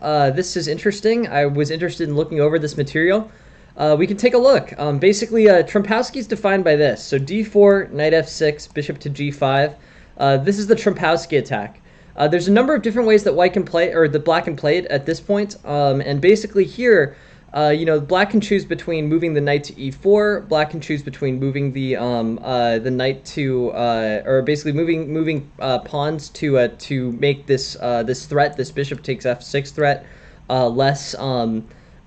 This is interesting. I was interested in looking over this material. We can take a look. Basically, Trompowsky is defined by this. So d4, knight f6, bishop to g5. This is the Trompowsky attack. There's a number of different ways that white can play, or that black can play it at this point. And basically here, black can choose between moving the knight to e4. Black can choose between moving the knight to, or basically moving pawns to make this threat, this bishop takes f6 threat, less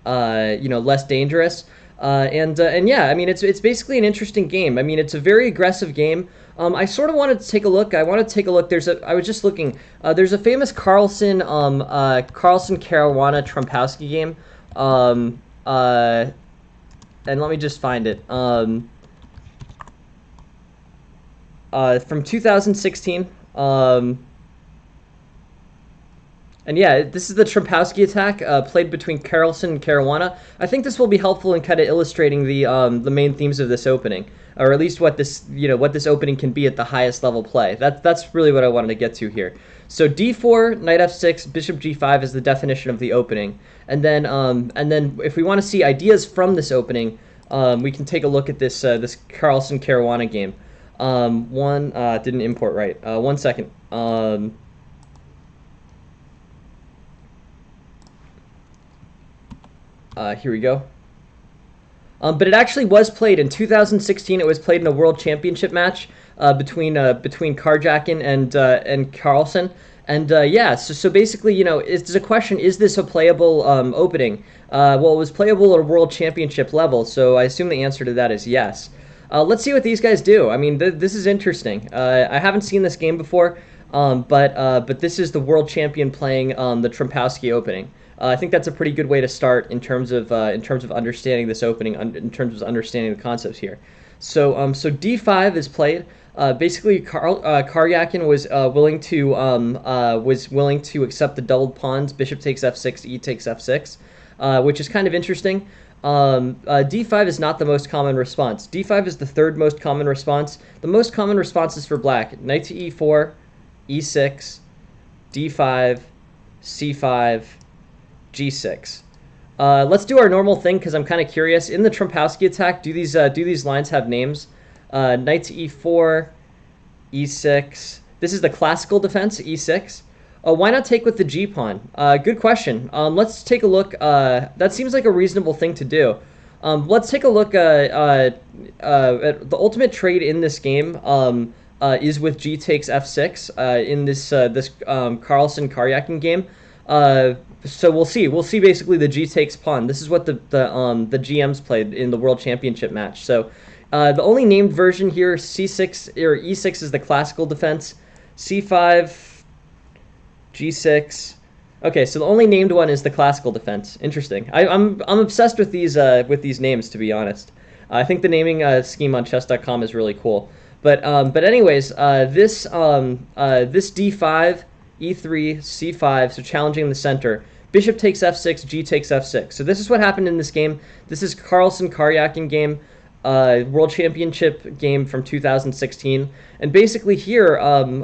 less dangerous. And yeah, I mean it's basically an interesting game. I mean it's a very aggressive game. I sort of wanted to take a look. I want to take a look. I was just looking. There's a famous Carlsen Caruana Trompowsky game. And let me just find it. From 2016. And yeah, this is the Trompowsky attack played between Carlsen and Caruana. I think this will be helpful in kind of illustrating the main themes of this opening, or at least what this opening can be at the highest level play. That's really what I wanted to get to here. So d4, knight f6, bishop g5 is the definition of the opening, and then if we want to see ideas from this opening, we can take a look at this Carlsen Caruana game. Didn't import right. 1 second. Here we go. But it actually was played in 2016. It was played in a World Championship match between Karjakin and Carlsen. And yeah, so basically, it's a question: is this a playable opening? Well, it was playable at a World Championship level, so I assume the answer to that is yes. Let's see what these guys do. I mean, this is interesting. I haven't seen this game before, but this is the world champion playing the Trompowsky opening. I think that's a pretty good way to start in terms of understanding this opening, in terms of understanding the concepts here. So d5 is played. Basically, Karyakin was willing to accept the doubled pawns. Bishop takes f6, e takes f6, which is kind of interesting. d5 is not the most common response. d5 is the third most common response. The most common response is for black: knight to e4, e6, d5, c5. G6. Let's do our normal thing because I'm kind of curious. In the Trompowsky attack, do these lines have names? Knight to e4, e6. This is the classical defense, e6. Why not take with the g pawn? Good question. Let's take a look. That seems like a reasonable thing to do. Let's take a look at the ultimate trade in this game. Is with g takes f6 in this Carlsen Karyakin game. So we'll see. We'll see basically the g takes pawn. This is what the GMs played in the World Championship match. So the only named version here, c6 or e6 is the classical defense. c5, g6. Okay, so the only named one is the classical defense. Interesting. I'm obsessed with these names, to be honest. I think the naming scheme on chess.com is really cool. But anyways, this d5. e3, c5, so challenging the center. Bishop takes f6, g takes f6. So this is what happened in this game. This is Carlsen Karyakin game, World Championship game from 2016. And basically here,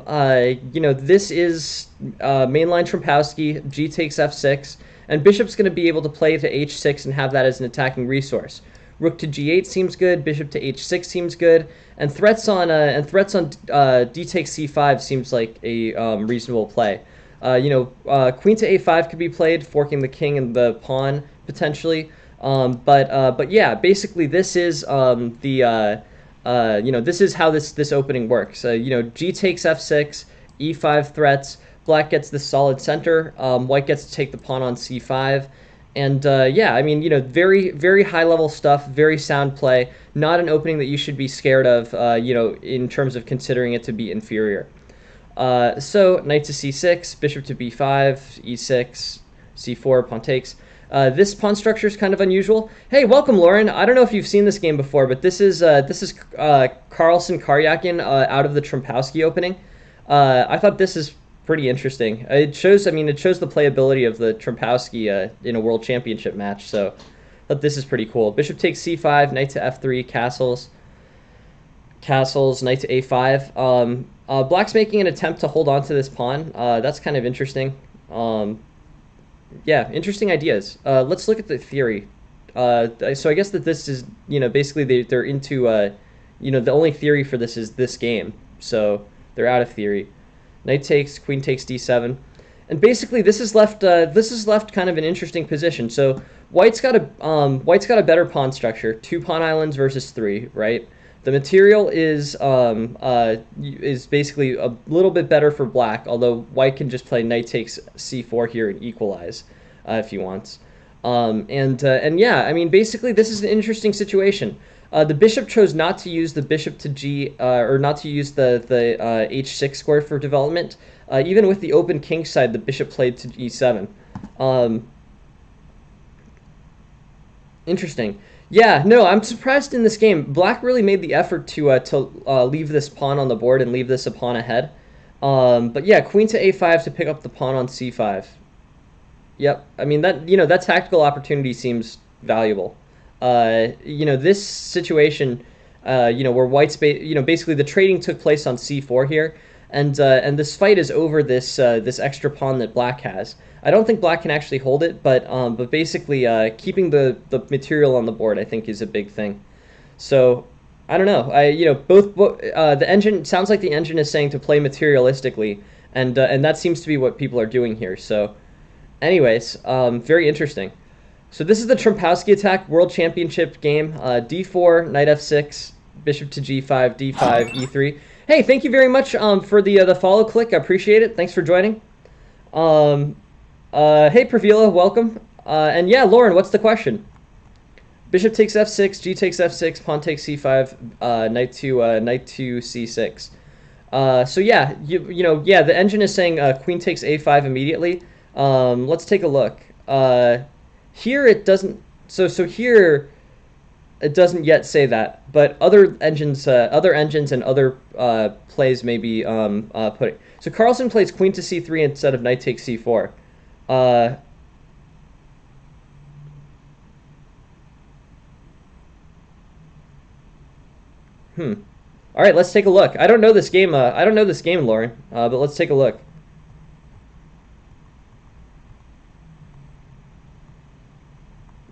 this is mainline Trompowsky, g takes f6, and bishop's going to be able to play to h6 and have that as an attacking resource. Rook to g8 seems good. Bishop to h6 seems good, and threats on d takes c5 seems like a reasonable play. Queen to a5 could be played, forking the king and the pawn potentially. But yeah, basically this is this is how this opening works. G takes f6, e5 threats. Black gets the solid center. White gets to take the pawn on c5. And yeah, I mean, very, very high level stuff, very sound play, not an opening that you should be scared of, in terms of considering it to be inferior. So knight to c6, bishop to b5, e6, c4, pawn takes. This pawn structure is kind of unusual. Hey, welcome, Lauren. I don't know if you've seen this game before, but this is Carlsen Karyakin out of the Trompowsky opening. I thought this is pretty interesting. It shows the playability of the Trompowsky in a World Championship match. So, I thought this is pretty cool. Bishop takes c5, knight to f3, castles, knight to a5. Black's making an attempt to hold on to this pawn. That's kind of interesting. Yeah, interesting ideas. Let's look at the theory. So I guess that this is, basically they're into, the only theory for this is this game. So they're out of theory. Knight takes, queen takes d7, and basically this is left kind of an interesting position. So white's got a better pawn structure, two pawn islands versus three, right? The material is basically a little bit better for black, although white can just play knight takes c4 here and equalize if he wants. And yeah, I mean basically this is an interesting situation. The bishop chose not to use the bishop to g or not to use the h6 square for development. Even with the open king side, the bishop played to e7. Interesting. Yeah, no, I'm surprised in this game. Black really made the effort to leave this pawn on the board and leave this a pawn ahead. But yeah, queen to a5 to pick up the pawn on c5. Yep, I mean that tactical opportunity seems valuable. This situation, where basically the trading took place on c4 here, and this fight is over this extra pawn that black has. I don't think black can actually hold it, but basically keeping the material on the board I think is a big thing. So I don't know. The engine sounds like the engine is saying to play materialistically, and that seems to be what people are doing here. So, anyways, very interesting. So this is the Trumpowski attack World Championship game. D4, knight f6, bishop to g5, d5, e3. Hey, thank you very much for the follow click. I appreciate it. Thanks for joining. Hey, Pravila, welcome. And yeah, Lauren, what's the question? Bishop takes f6, g takes f6, pawn takes c5, knight to c6. So yeah, yeah, the engine is saying queen takes a5 immediately. Let's take a look. Here it doesn't. So here it doesn't yet say that, but other engines and other plays may be putting. So Carlsen plays queen to c3 instead of knight takes c4. All right, let's take a look. I don't know this game. I don't know this game, Lauren. But let's take a look.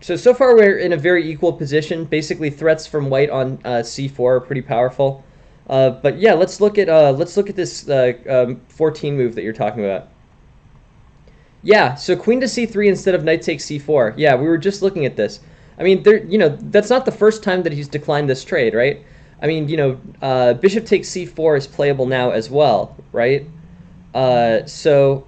So far we're in a very equal position. Basically, threats from white on c4 are pretty powerful. But yeah, let's look at this 14 move that you're talking about. Yeah, so queen to c3 instead of knight takes c4. Yeah, we were just looking at this. I mean, that's not the first time that he's declined this trade, right? I mean, bishop takes c4 is playable now as well, right? So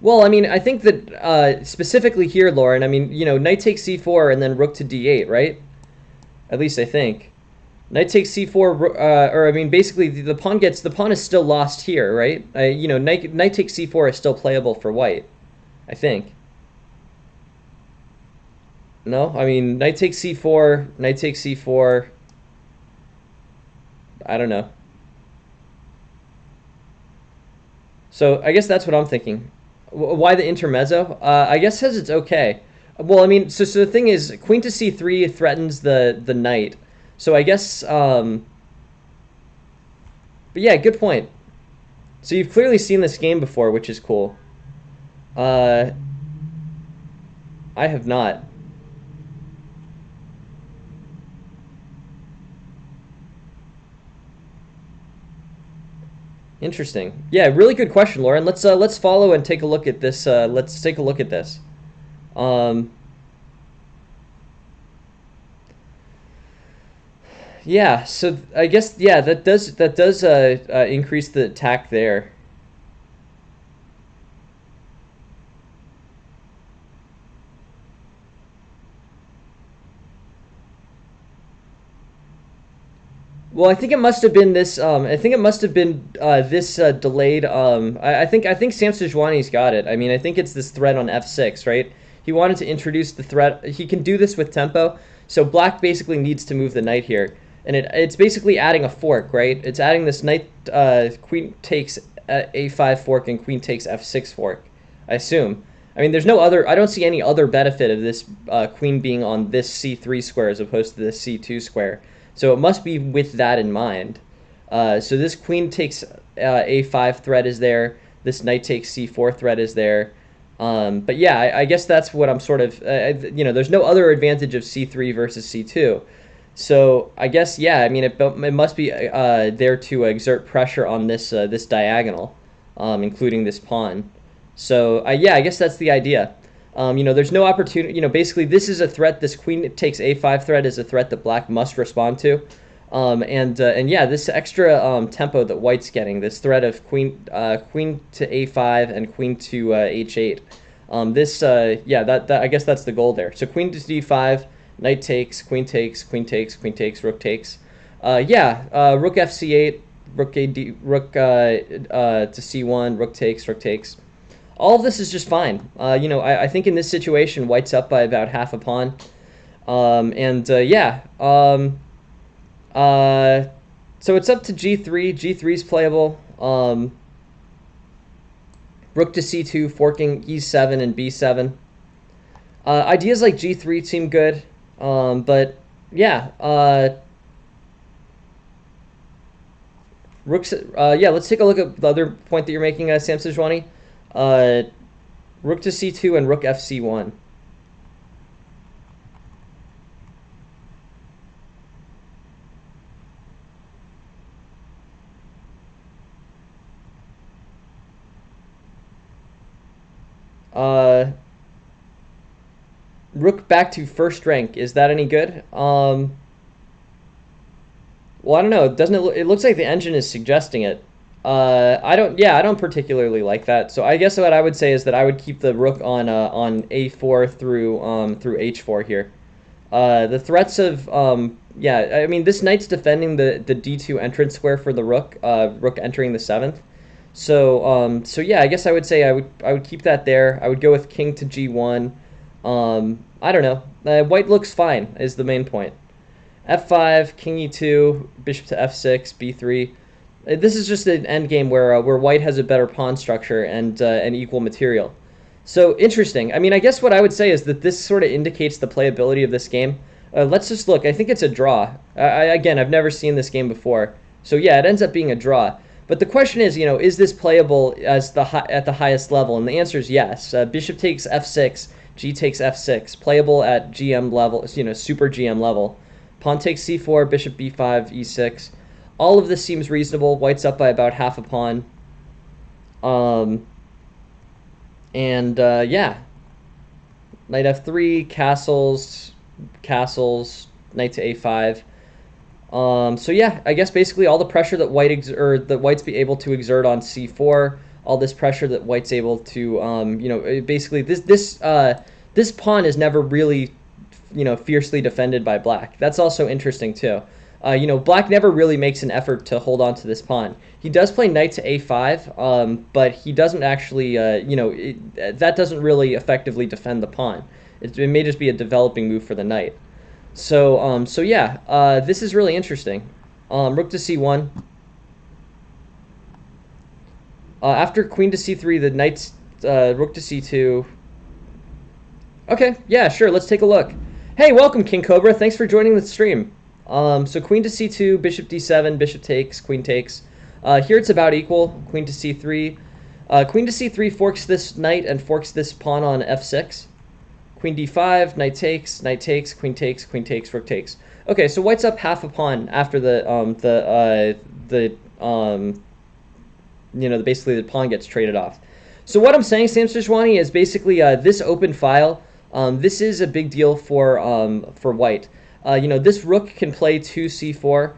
well, I mean, I think that specifically here, Lauren, I mean, knight takes c4 and then rook to d8, right? At least I think. Knight takes c4, or I mean, basically the pawn is still lost here, right? Knight takes c4 is still playable for white, I think. No, I mean, knight takes c4, knight takes c4. I don't know. So I guess that's what I'm thinking. Why the intermezzo? I guess says it's okay. Well, I mean, so the thing is, queen to c3 threatens the knight. So I guess, but yeah, good point. So you've clearly seen this game before, which is cool. I have not. Interesting. Yeah, really good question, Lauren. Let's follow and take a look at this. Let's take a look at this. Yeah, so I guess yeah, that does increase the attack there. Well, I think it must have been this. I think it must have been this delayed. I think Sam Sejuani's got it. I mean, I think it's this threat on f6, right? He wanted to introduce the threat. He can do this with tempo. So black basically needs to move the knight here, and it's basically adding a fork, right? It's adding this knight, queen takes a5 fork and queen takes f6 fork. I assume. I mean, there's no other. I don't see any other benefit of this queen being on this c3 square as opposed to this c2 square. So it must be with that in mind. So this queen takes a5 threat is there. This knight takes c4 threat is there. But yeah, I guess that's what I'm sort of, there's no other advantage of c3 versus c2. So I guess, yeah, I mean, it must be there to exert pressure on this diagonal, including this pawn. So yeah, I guess that's the idea. There's no opportunity. Basically, this is a threat. This queen takes a5 threat is a threat that black must respond to. And yeah, this extra tempo that white's getting, this threat of queen to a5 and queen to h8. Yeah, that I guess that's the goal there. So queen to d5, knight takes, queen takes, queen takes, queen takes, rook takes. Rook fc8, rook to c1, rook takes, rook takes. All of this is just fine. I think in this situation, white's up by about half a pawn. So it's up to g3. G3's playable. Rook to c2, forking e7 and b7. Ideas like g3 seem good, but yeah. Let's take a look at the other point that you're making, Sam Sejwani. Rook to c2 and rook fc1. Rook back to first rank. Is that any good? Well, I don't know. Doesn't it? It looks like the engine is suggesting it. I don't particularly like that. So I guess what I would say is that I would keep the rook on a4 through h4 here. The threats of I mean, this knight's defending the d2 entrance square for the rook. Rook entering the 7th. So yeah, I guess I would say I would keep that there. I would go with king to g1. I don't know. White looks fine is the main point. f5, king e2, bishop to f6, b3. This is just an endgame where white has a better pawn structure and equal material. So interesting. I mean, I guess what I would say is that this sort of indicates the playability of this game. Let's just look. I think it's a draw. Again, I've never seen this game before. So yeah, it ends up being a draw. But the question is this playable at the highest level? And the answer is yes. Bishop takes f6, g takes f6, playable at GM level, super GM level. Pawn takes c4, bishop b5, e6. All of this seems reasonable. White's up by about half a pawn. Yeah. Knight f3, castles, knight to a5. So yeah, I guess basically all the pressure that white's be able to exert on c4, all this pressure that white's able to, basically this pawn is never really, fiercely defended by black. That's also interesting too. Black never really makes an effort to hold on to this pawn. He does play knight to a5, but he doesn't actually, that doesn't really effectively defend the pawn. It may just be a developing move for the knight. So yeah, this is really interesting. Rook to c1. After queen to c3, the knight's rook to c2. Okay, yeah, sure, let's take a look. Hey, welcome, King Cobra. Thanks for joining the stream. So queen to c2, bishop d7, bishop takes, queen takes. Here it's about equal. Queen to c3. Queen to c3 forks this knight and forks this pawn on f6. Queen d5, knight takes, queen takes, queen takes, rook takes. Okay, so white's up half a pawn after basically the pawn gets traded off. So what I'm saying, Sam Sejwani, is basically this open file. This is a big deal for white. This rook can play to c4.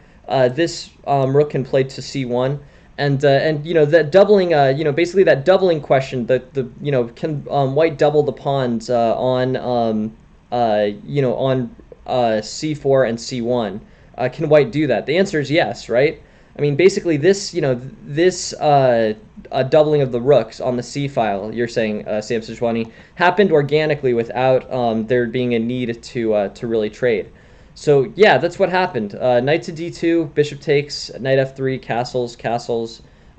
This rook can play to c1. And that doubling, basically that doubling question, can white double the pawns on c4 and c1? Can white do that? The answer is yes, right? I mean, basically this, doubling of the rooks on the c file, you're saying, Sam Sejwani, happened organically without there being a need to really trade. So yeah, that's what happened. Knight to d2, bishop takes, knight f3, castles,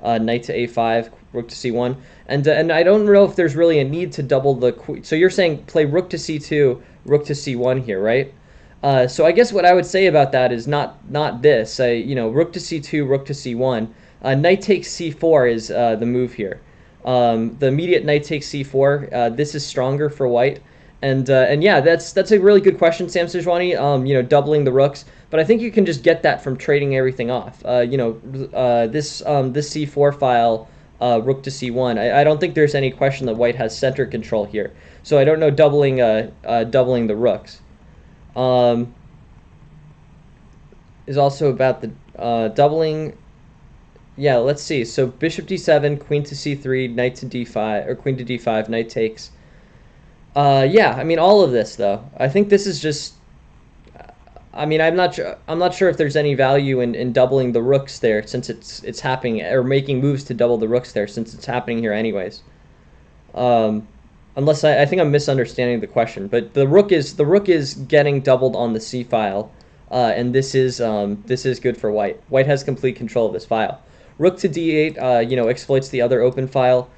knight to a5, rook to c1, and I don't know if there's really a need to double the. So you're saying play rook to c2, rook to c1 here, right? So I guess what I would say about that is not this. Rook to c2, rook to c1. Knight takes c4 is the move here. The immediate knight takes c4. This is stronger for white, and yeah, that's a really good question, Sam Sejwani. Doubling the rooks, but I think you can just get that from trading everything off. This c4 file, rook to c1. I don't think there's any question that white has center control here. So I don't know doubling the rooks. Is also about the doubling. Yeah, let's see. So bishop d7, queen to c3, knight to d5, or queen to d5, knight takes. Yeah, I mean all of this though. I think this is just. I mean, I'm not sure. I'm not sure if there's any value in doubling the rooks there, since it's happening, or making moves to double the rooks there, since it's happening here anyways. Unless I think I'm misunderstanding the question, but the rook is getting doubled on the c file, and this is good for white. White has complete control of this file. Rook to d8, exploits the other open file.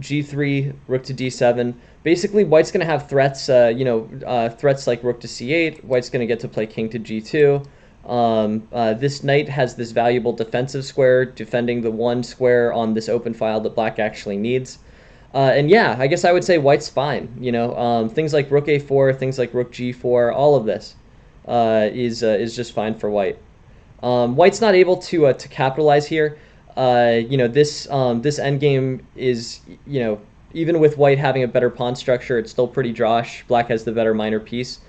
G3, rook to d7. Basically, white's going to have threats, threats like rook to c8. White's going to get to play king to g2. This knight has this valuable defensive square, defending the one square on this open file that black actually needs. And yeah, I guess I would say white's fine. Things like rook a4, things like rook g4, all of this is just fine for white. White's not able to capitalize here. This endgame is, even with white having a better pawn structure, it's still pretty drawish. Black has the better minor piece.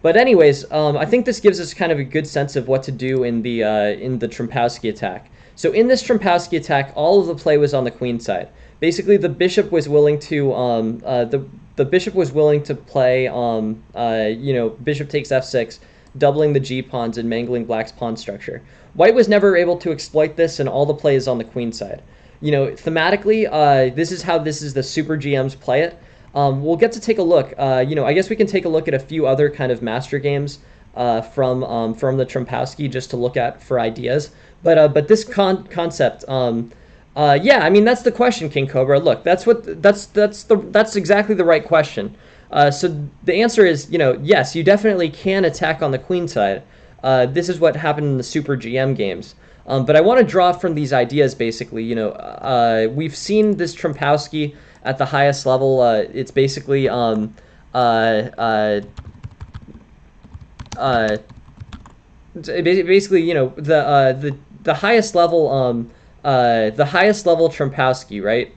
But anyways, I think this gives us kind of a good sense of what to do in the Trompowsky attack. So in this Trompowsky attack, all of the play was on the queen side. Basically, the bishop was willing to the bishop was willing to play bishop takes f6, doubling the g pawns and mangling black's pawn structure. White was never able to exploit this, and all the play is on the queen side. Thematically, this is how the super GMs play it. We'll get to take a look. I guess we can take a look at a few other kind of master games from the Trompowsky just to look at for ideas. But this concept, yeah, I mean that's the question, King Cobra. Look, that's exactly the right question. So the answer is, yes, you definitely can attack on the queen side. This is what happened in the Super GM games. But I want to draw from these ideas, basically. We've seen this Trompowsky at the highest level. It's basically basically, the highest level Trompowsky, right,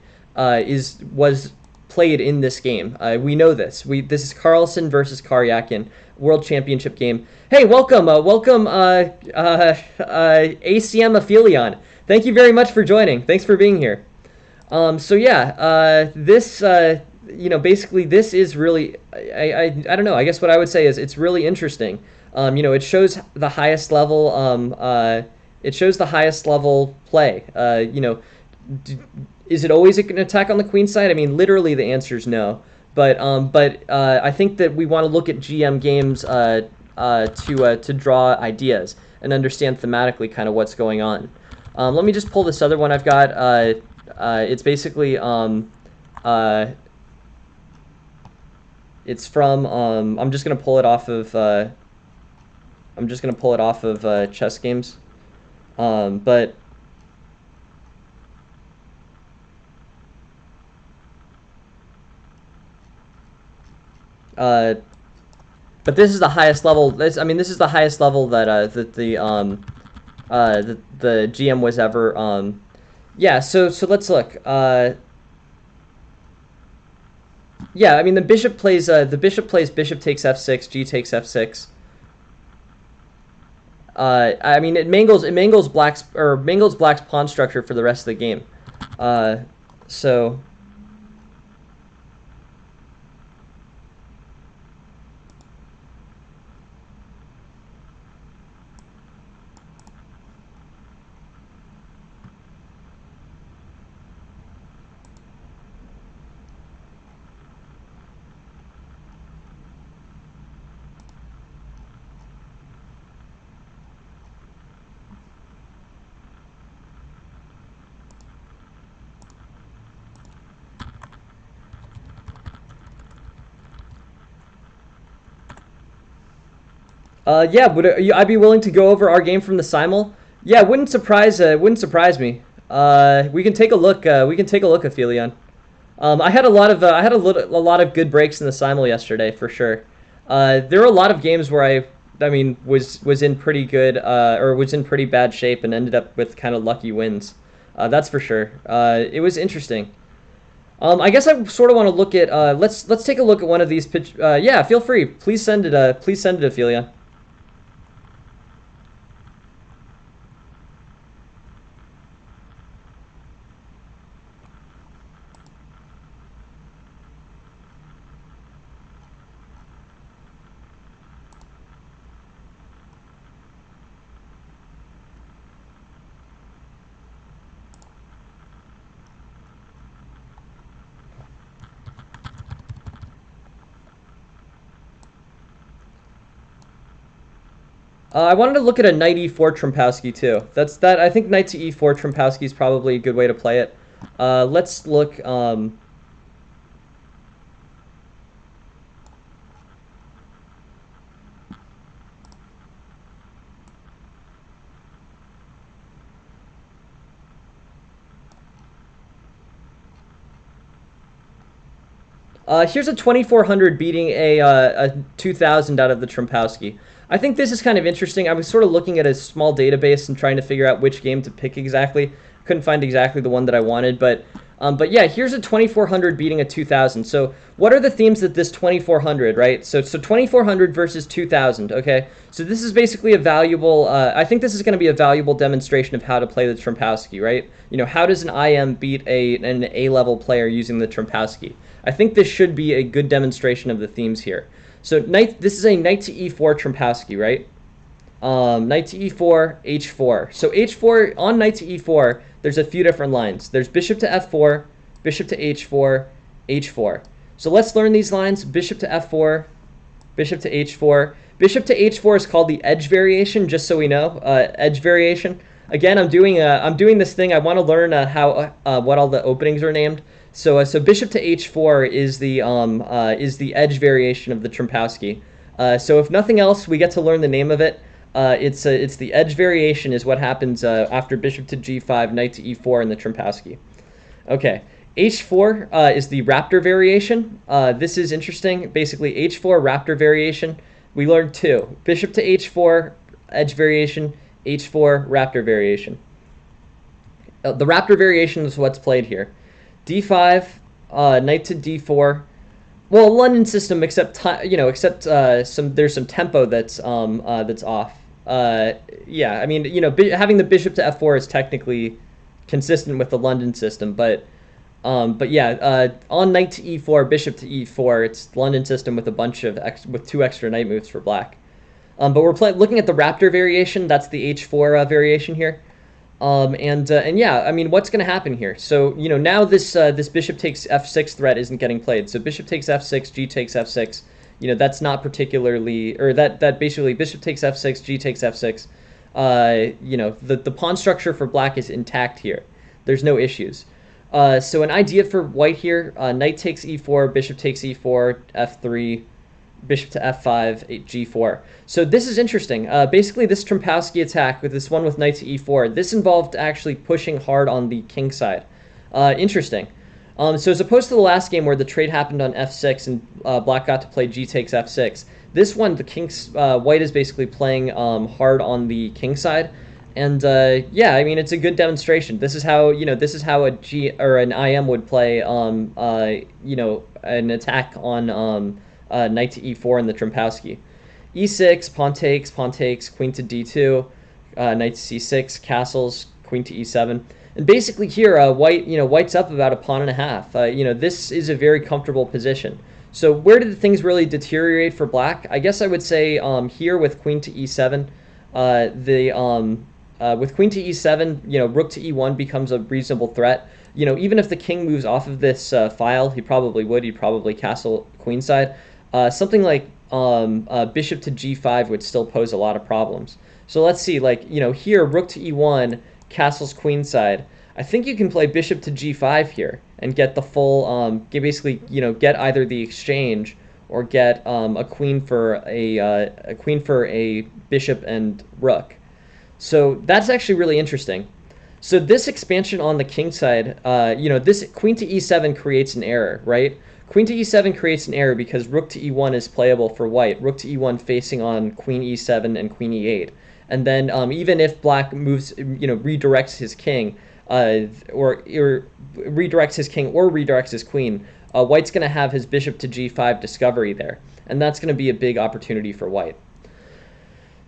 was played in this game. We know this. This is Carlsen versus Karyakin, World Championship game. Hey, welcome, ACM Aphelion. Thank you very much for joining. Thanks for being here. So yeah, this basically this is really I don't know. I guess what I would say is it's really interesting. It shows the highest level. It shows the highest level play. Is it always an attack on the queen side? I mean, literally the answer is no. But I think that we want to look at GM games to draw ideas and understand thematically kind of what's going on. Let me just pull this other one I've got. It's basically it's from I'm just gonna pull it off of chess games, but. But this is the highest level. This is the highest level that the GM was ever. Yeah. So let's look. Yeah. I mean, the bishop plays bishop takes f6, g takes f6. I mean, it mangles black's pawn structure for the rest of the game. So. Yeah, would I be willing to go over our game from the simul? Yeah, wouldn't surprise me. We can take a look. We can take a look, Aphelion. I had a lot of a lot of good breaks in the simul yesterday for sure. There were a lot of games where I mean, was in pretty good or was in pretty bad shape and ended up with kind of lucky wins. That's for sure. It was interesting. I guess I sort of want to look at. Let's take a look at one of these pitch. Yeah, feel free. Please send it. Please send it, Ophelia. I wanted to look at a knight e4 Trompowsky too. That's that. I think knight to e4 Trompowsky is probably a good way to play it. Let's look. Here's a 2400 beating a 2000 out of the Trompowsky. I think this is kind of interesting. I was sort of looking at a small database and trying to figure out which game to pick exactly. Couldn't find exactly the one that I wanted, but yeah, here's a 2400 beating a 2000. So what are the themes that this 2400, right? So 2400 versus 2000, okay? So this is basically a valuable, I think this is going to be a valuable demonstration of how to play the Trompowsky, right? You know, how does an IM beat an A-level player using the Trompowsky? I think this should be a good demonstration of the themes here. So this is a knight to e4 Trompowsky, right? Knight to e4, h4. So h4, on knight to e4, there's a few different lines. There's bishop to f4, bishop to h4, h4. So let's learn these lines. Bishop to f4, bishop to h4. Bishop to h4 is called the edge variation, just so we know. Edge variation. Again, I'm doing this thing. I want to learn what all the openings are named. So bishop to h4 is the edge variation of the Trompowsky. So if nothing else, we get to learn the name of it. It's the edge variation is what happens after bishop to g5, knight to e4 in the Trompowsky. Okay, h4 is the raptor variation. This is interesting. Basically, h4 raptor variation. We learned two: bishop to h4 edge variation, h4 raptor variation. The raptor variation is what's played here. d5, knight to d4. Well, London system, except there's some tempo that's off. Yeah, I mean, you know, having the bishop to f4 is technically consistent with the London system, but yeah, on knight to e4, bishop to e4, it's London system with a bunch of with two extra knight moves for black. But we're looking at the raptor variation. That's the h4 variation here. And yeah, I mean, what's going to happen here? So, you know, now this bishop takes f6 threat isn't getting played. So bishop takes f6, g takes f6. You know, that's not particularly, or that basically bishop takes f6, g takes f6. You know, the pawn structure for black is intact here. There's no issues. So an idea for white here: knight takes e4, bishop takes e4, f3. Bishop to f5, g4. So this is interesting. Basically, this Trompowsky attack with this one with knight to e4, this involved actually pushing hard on the king side. Interesting. So as opposed to the last game where the trade happened on f6 and black got to play g takes f6, this one, white is basically playing hard on the king side. And yeah, I mean, it's a good demonstration. This is how, you know, this is how a G or an IM would play, you know, an attack on knight to e4 in the Trompowsky. e6, pawn takes, queen to d2, knight to c6, castles, queen to e7. And basically here, white's up about a pawn and a half. You know, this is a very comfortable position. So where did things really deteriorate for black? I guess I would say here with queen to e7, with queen to e7, you know, rook to e1 becomes a reasonable threat. You know, even if the king moves off of this file, he probably would. He'd probably castle queenside. Something like bishop to g5 would still pose a lot of problems. So let's see, like, you know, here, rook to e1, castles queenside. I think you can play bishop to g5 here and get the full, basically, you know, get either the exchange or get a queen for a bishop and rook. So that's actually really interesting. So this expansion on the king side, this queen to e7 creates an error, right? Queen to e7 creates an error because rook to e1 is playable for white. Rook to e1 facing on queen e7 and queen e8. And then even if black moves, redirects his king, or redirects his king or redirects his queen, white's going to have his bishop to g5 discovery there. And that's going to be a big opportunity for white.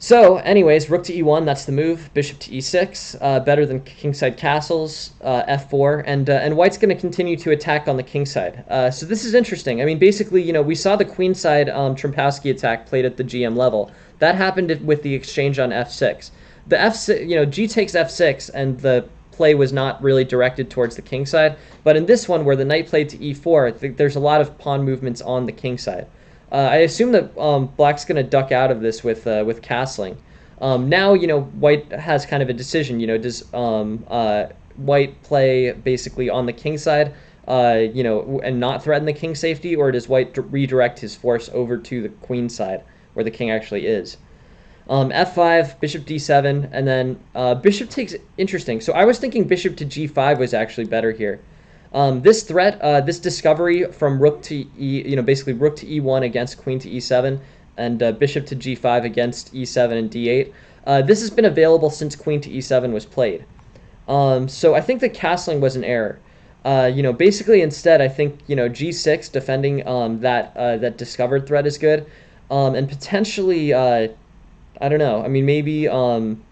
So, anyways, rook to e1, that's the move. Bishop to e6, better than kingside castles. F4, and white's going to continue to attack on the kingside. So this is interesting. I mean, basically, we saw the queenside Trompowsky attack played at the GM level. That happened with the exchange on f6. The f6, g takes f6, and the play was not really directed towards the kingside. But in this one, where the knight played to e4, there's a lot of pawn movements on the kingside. I assume that black's going to duck out of this with castling. Now, white has kind of a decision. Does white play basically on the king side, and not threaten the king safety, or does white redirect his force over to the queen side, where the king actually is? F5, bishop d7, and then bishop takes. Interesting. So I was thinking bishop to g5 was actually better here. This threat, this discovery from rook to basically rook to e1 against queen to e7, and bishop to g5 against e7 and d8. This has been available since queen to e7 was played. So I think that castling was an error. Basically instead, I think g6 defending that discovered threat is good, and potentially I don't know. I mean, maybe I'm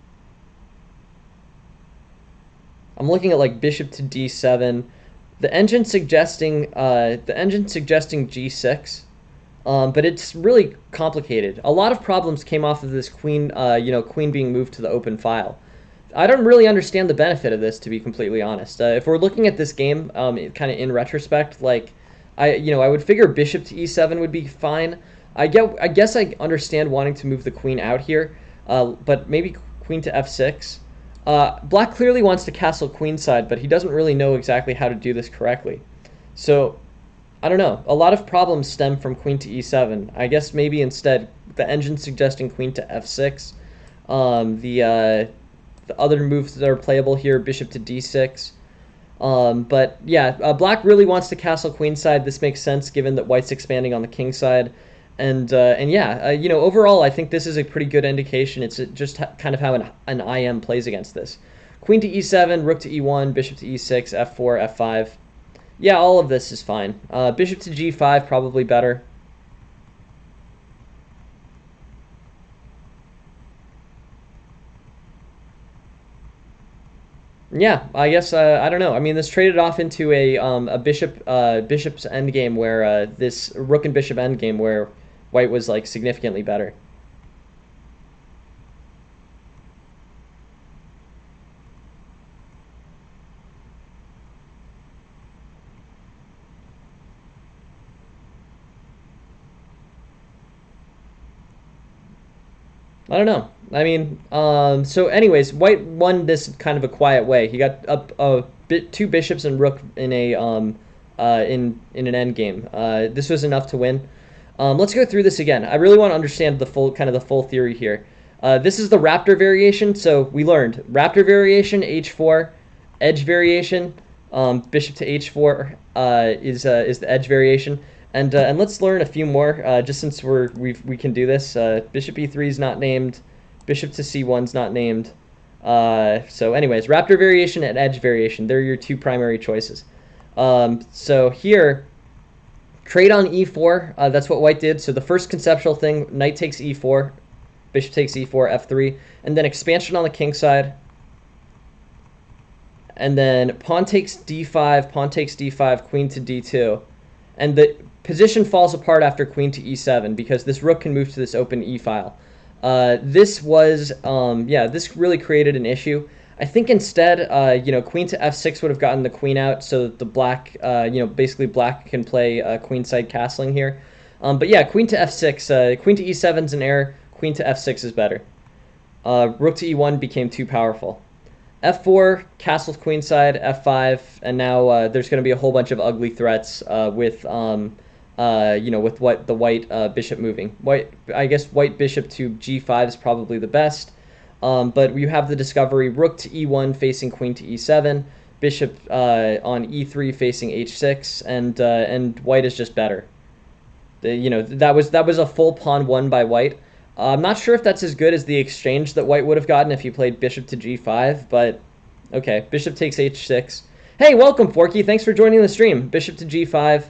looking at like bishop to d7. The engine suggesting g6, but it's really complicated. A lot of problems came off of this queen, queen being moved to the open file. I don't really understand the benefit of this, to be completely honest. If we're looking at this game, kind of in retrospect, like I would figure bishop to e7 would be fine. I guess I understand wanting to move the queen out here, but maybe queen to f6. Black clearly wants to castle queenside, but he doesn't really know exactly how to do this correctly. So, I don't know. A lot of problems stem from queen to e7. I guess maybe instead the engine suggesting queen to f6. The other moves that are playable here, bishop to d6. But yeah, black really wants to castle queenside. This makes sense given that white's expanding on the king side. And yeah, overall, I think this is a pretty good indication. It's just kind of how an IM plays against this. Queen to e7, rook to e1, bishop to e6, f4, f5. Yeah, all of this is fine. Bishop to g5, probably better. Yeah, I guess I don't know. I mean, this traded off into a bishop's endgame where this rook and bishop endgame where white was like significantly better. I don't know. I mean, so anyways, white won this kind of a quiet way. He got up two bishops and rook in a in an endgame. This was enough to win. Let's go through this again. I really want to understand the full theory here. This is the raptor variation. So we learned raptor variation, h4, edge variation, bishop to h4 is the edge variation, and let's learn a few more just since we can do this. Bishop e3 is not named, bishop to c1 is not named. So anyways, raptor variation and edge variation, they're your two primary choices. So here, trade on e4, that's what white did. So the first conceptual thing, knight takes e4, bishop takes e4, f3, and then expansion on the king side. And then pawn takes d5, queen to d2. And the position falls apart after queen to e7 because this rook can move to this open e-file. This was, this really created an issue. I think instead, queen to f6 would have gotten the queen out so that the black, basically black can play queenside castling here. But yeah, queen to f6, queen to e7 is an error, queen to f6 is better. Rook to e1 became too powerful. f4, castles queenside, f5, and now there's going to be a whole bunch of ugly threats with you know, with what the white bishop moving. I guess white bishop to g5 is probably the best. But you have the discovery rook to e1 facing queen to e7, bishop on e3 facing h6, and white is just better. You know, that was a full pawn won by white. I'm not sure if that's as good as the exchange that white would have gotten if he played bishop to g5, but okay, bishop takes h6. Hey, welcome, Forky. Thanks for joining the stream. Bishop to g5,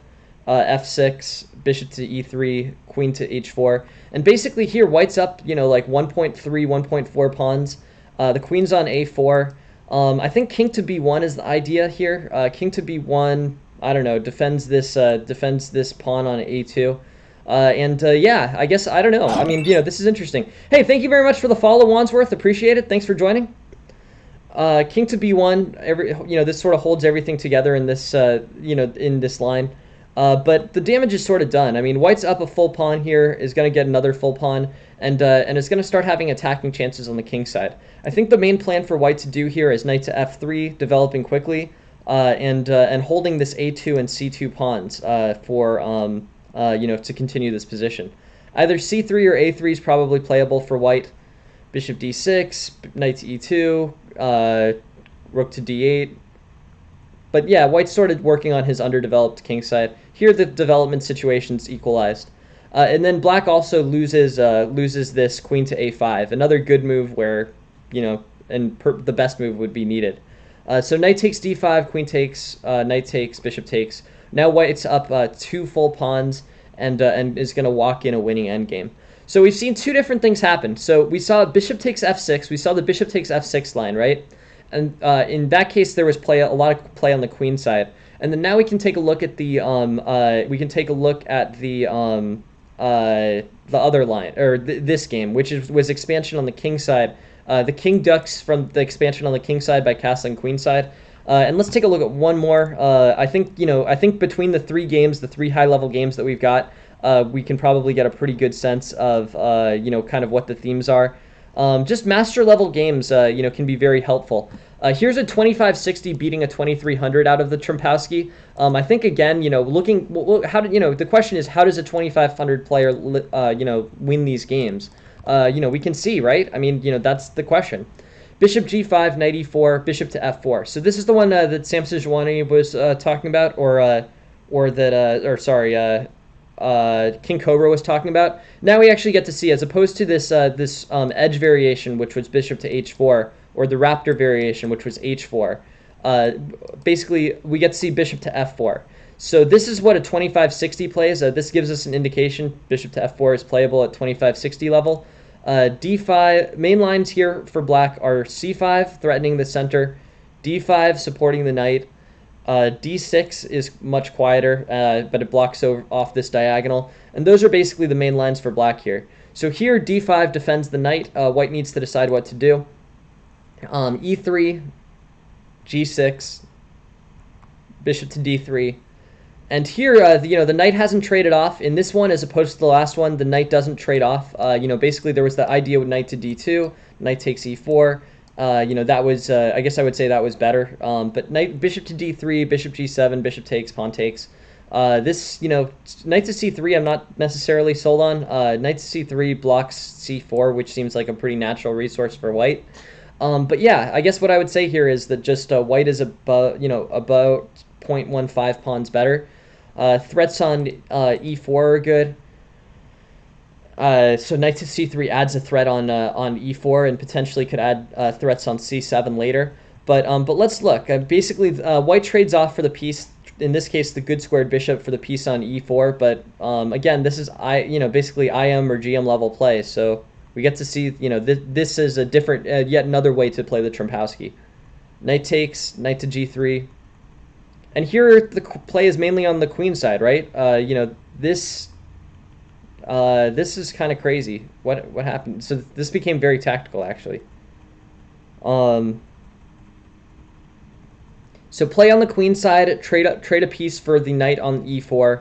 f6, bishop to e3, queen to h4. And basically here, white's up, you know, like 1.3, 1.4 pawns. The queen's on a4. I think king to b1 is the idea here. King to b1, I don't know, defends this pawn on a2. Yeah, I guess, I don't know. I mean, you know, this is interesting. Hey, thank you very much for the follow, Wandsworth. Appreciate it. Thanks for joining. King to b1, you know, this sort of holds everything together in this, you know, in this line. But the damage is sort of done. I mean, white's up a full pawn here, is going to get another full pawn, and is going to start having attacking chances on the king side. I think the main plan for white to do here is knight to f3, developing quickly, and holding this a2 and c2 pawns for you know, to continue this position. Either c3 or a3 is probably playable for white. Bishop d6, knight to e2, rook to d8. But yeah, white's sort of working on his underdeveloped king side. Here the development situation's equalized. And then black also loses this queen to a5, another good move where, you know, the best move would be needed. So knight takes d5, queen takes, knight takes, bishop takes. Now white's up 2 full pawns and is going to walk in a winning endgame. So we've seen 2 different things happen. So we saw bishop takes f6. We saw the bishop takes f6 line, right? And in that case, there was a lot of play on the queen side. And then now we can take a look at the other line, or this game, which was expansion on the king side. The king ducks from the expansion on the king side by castling queen side. And let's take a look at one more. I think between the 3 games, the 3 high-level games that we've got, we can probably get a pretty good sense of you know, kind of what the themes are. Just master level games, you know, can be very helpful. Here's a 2560 beating a 2300 out of the Trumpowski. I think again, you know, the question is, how does a 2500 player, you know, win these games? You know, we can see, right? I mean, you know, that's the question. Bishop g5, knight e4, bishop to f4. So this is the one that Samson Jawani was talking about, King Cobra was talking about. Now we actually get to see, as opposed to this edge variation, which was bishop to h4, or the raptor variation, which was h4. Basically, we get to see bishop to f4. So this is what a 2560 plays. This gives us an indication bishop to f4 is playable at 2560 level. d5, main lines here for black are c5, threatening the center, d5, supporting the knight, d6 is much quieter, but it blocks off this diagonal. And those are basically the main lines for black here. So here, d5 defends the knight. White needs to decide what to do. e3, g6, bishop to d3. And here, you know, the knight hasn't traded off. In this one, as opposed to the last one, the knight doesn't trade off. You know, basically there was the idea with knight to d2, knight takes e4. You know, that was, I guess I would say that was better. But bishop to d3, bishop g7, bishop takes, pawn takes. This, you know, knight to c3 I'm not necessarily sold on. Knight to c3 blocks c4, which seems like a pretty natural resource for white. But yeah, I guess what I would say here is that just white is about 0.15 pawns better. Threats on e4 are good. So knight to c3 adds a threat on e4 and potentially could add threats on c7 later. But let's look. Basically, white trades off for the piece. In this case, the good squared bishop for the piece on e4. But again, this is basically IM or GM level play. So we get to see, you know, this is a different, yet another way to play the Trumpowski. Knight takes, knight to g3. And here the play is mainly on the queen side, right? You know, this is kind of crazy. What happened? So this became very tactical, actually. So play on the queen side, trade a piece for the knight on e4.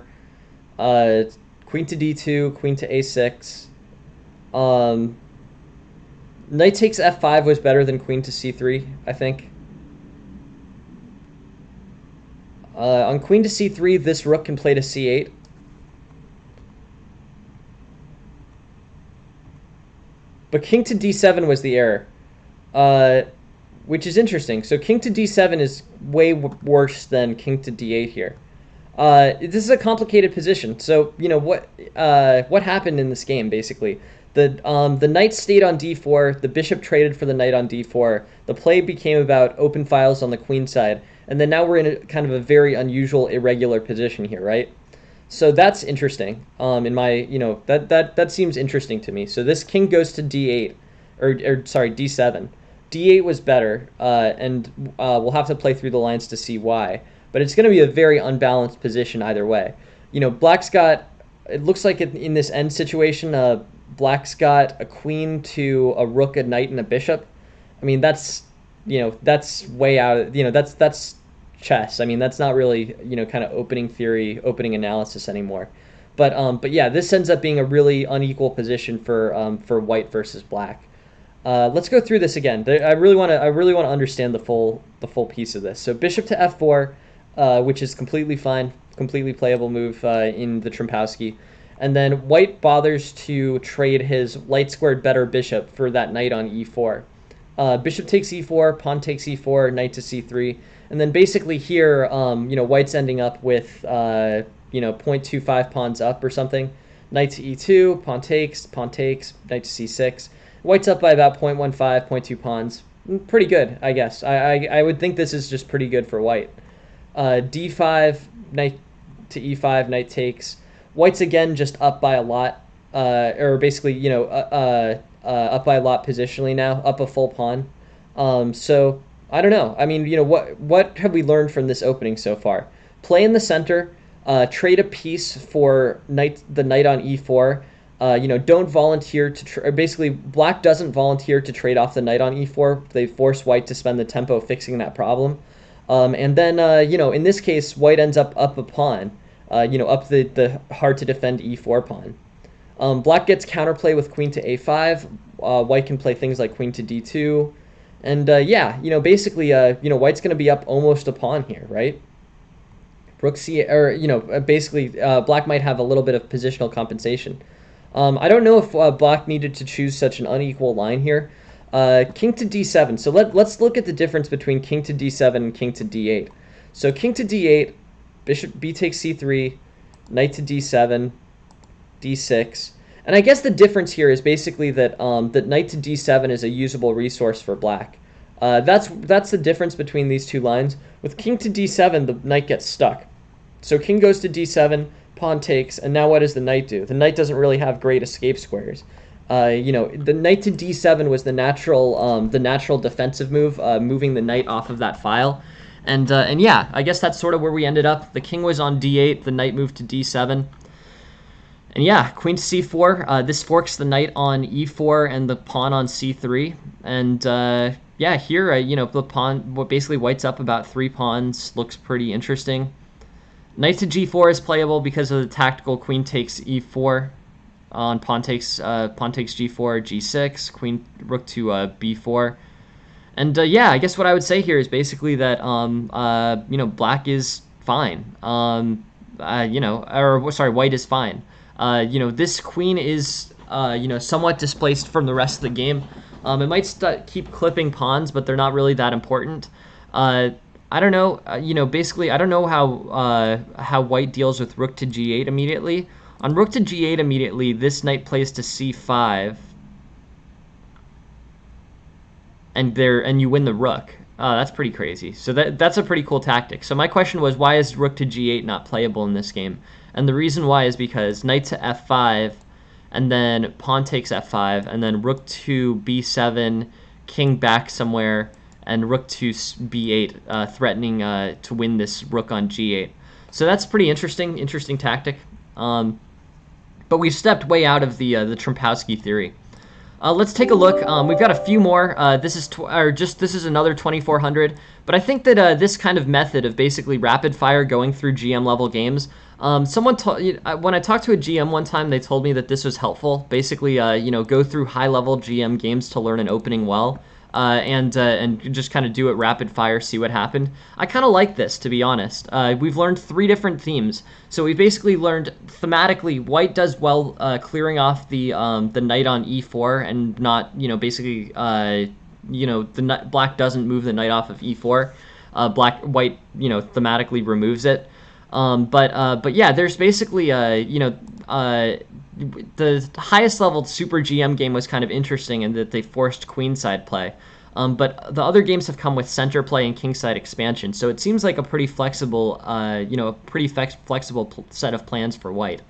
Queen to d2, queen to a6. Knight takes f5 was better than queen to c3, I think. On queen to c3, this rook can play to c8. but king to d7 was the error, uh, which is interesting. So king to d7 is way worse than king to d8 here. This is a complicated position. So what happened in this game basically? The knight stayed on d4. The bishop traded for the knight on d4. The play became about open files on the queen side, and then now we're in a kind of a very unusual, irregular position here, right? So that's interesting. In my that seems interesting to me. So this king goes to d8, or sorry, d7. d8 was better, and we'll have to play through the lines to see why. But it's going to be a very unbalanced position either way. Black's got, it looks like in this end situation, Black's got a queen to a rook, a knight, and a bishop. I mean, that's way out of, that's chess. I mean, that's not really, kind of opening theory, opening analysis anymore. But yeah, this ends up being a really unequal position for white versus black. Let's go through this again. I really want to understand the full piece of this. So bishop to f4, which is completely fine, completely playable move in the Trompowsky. And then white bothers to trade his light squared better bishop for that knight on e4. Bishop takes e4, pawn takes e4, knight to c3. And then basically here, white's ending up with 0.25 pawns up or something. Knight to e2, pawn takes, knight to c6. White's up by about 0.15, 0.2 pawns. Pretty good, I guess. I would think this is just pretty good for white. d5, knight to e5, knight takes. White's again just up by a lot, or basically, up by a lot positionally now, up a full pawn. So I don't know. I mean, what have we learned from this opening so far? Play in the center, trade a piece for the knight on e4. Don't volunteer to basically black doesn't volunteer to trade off the knight on e4. They force white to spend the tempo fixing that problem. And then in this case, white ends up a pawn. Up the hard to defend e4 pawn. Black gets counterplay with queen to a5. White can play things like queen to d2. And basically, white's going to be up almost a pawn here, right? Rook c, or basically, black might have a little bit of positional compensation. I don't know if black needed to choose such an unequal line here. King to d7. So let's look at the difference between king to d7 and king to d8. So king to d8, bishop b takes c3, knight to d7, d6. And I guess the difference here is basically that that knight to d7 is a usable resource for black. That's the difference between these two lines. With king to d7, the knight gets stuck. So king goes to d7, pawn takes, and now what does the knight do? The knight doesn't really have great escape squares. The knight to d7 was the natural defensive move, moving the knight off of that file. And yeah, I guess that's sort of where we ended up. The king was on d8, the knight moved to d7. And yeah, queen to c4. This forks the knight on e4 and the pawn on c3. And yeah, here, the pawn, basically white's up about 3 pawns. Looks pretty interesting. Knight to g4 is playable because of the tactical queen takes e4 on pawn takes g4, g6, queen, rook to b4. And yeah, I guess what I would say here is basically that black is fine. White is fine. This queen is somewhat displaced from the rest of the game. It might keep clipping pawns, but they're not really that important. I don't know. Basically, I don't know how white deals with rook to g8 immediately. On rook to g8 immediately, this knight plays to c5. And you win the rook. That's pretty crazy. So that's a pretty cool tactic. So my question was, why is rook to g8 not playable in this game? And the reason why is because knight to f5, and then pawn takes f5, and then rook to b7, king back somewhere, and rook to b8, threatening to win this rook on g8. So that's pretty interesting tactic. But we've stepped way out of the Trompowsky theory. Let's take a look. We've got a few more. This is another 2400. But I think that this kind of method of basically rapid fire going through GM level games. When I talked to a GM one time, they told me that this was helpful. Basically, go through high level GM games to learn an opening well. and just kind of do it rapid fire, see what happened. I kind of like this, to be honest. We've learned 3 different themes. So we basically learned thematically, white does well clearing off the knight on e4 and not, basically, black doesn't move the knight off of e4. White, thematically removes it. But yeah, there's basically, the highest level Super GM game was kind of interesting in that they forced queenside play. But the other games have come with center play and kingside expansion, so it seems like a pretty flexible, flexible set of plans for white.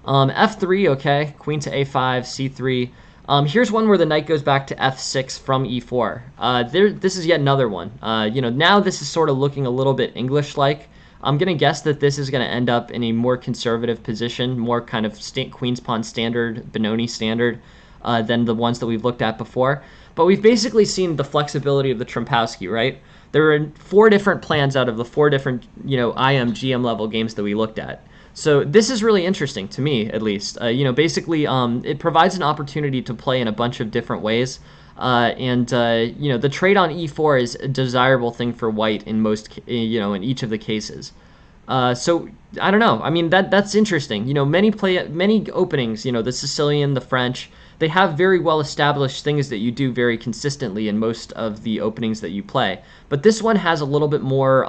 F3, okay, queen to A5, C3. Here's one where the knight goes back to F6 from E4. This is yet another one. Now this is sort of looking a little bit English-like. I'm going to guess that this is going to end up in a more conservative position, more kind of queen's pawn standard, Benoni standard, than the ones that we've looked at before. But we've basically seen the flexibility of the Trompowsky, right? There are 4 different plans out of the 4 different, IM, GM level games that we looked at. So this is really interesting to me, at least. Basically, it provides an opportunity to play in a bunch of different ways. The trade on e4 is a desirable thing for white in in each of the cases. So I don't know. I mean, that's interesting. Many openings, the Sicilian, the French, they have very well established things that you do very consistently in most of the openings that you play. But this one has a little bit more,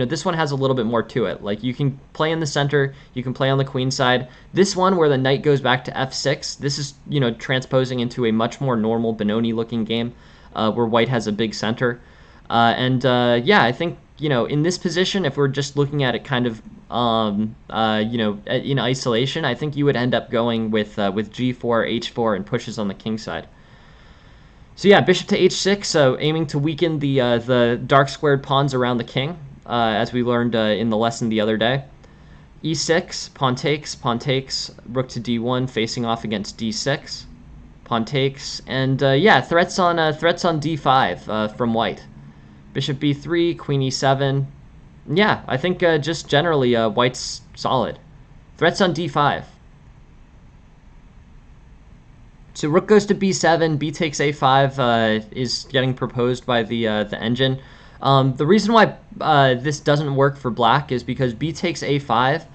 this one has a little bit more to it. Like, you can play in the center, you can play on the queen side. This one where the knight goes back to f6, this is, transposing into a much more normal Benoni-looking game, where white has a big center. Yeah, I think, in this position, if we're just looking at it kind of, in isolation, I think you would end up going with g4, h4, and pushes on the king side. So yeah, bishop to h6, so aiming to weaken the dark squared pawns around the king, as we learned in the lesson the other day. e6, pawn takes, rook to d1, facing off against d6, pawn takes, and yeah, threats on d5 from white. Bishop b3, queen e7. Yeah, I think just generally white's solid. Threats on d5. So rook goes to b7, b takes a5 is getting proposed by the engine. The reason why this doesn't work for black is because b takes a5,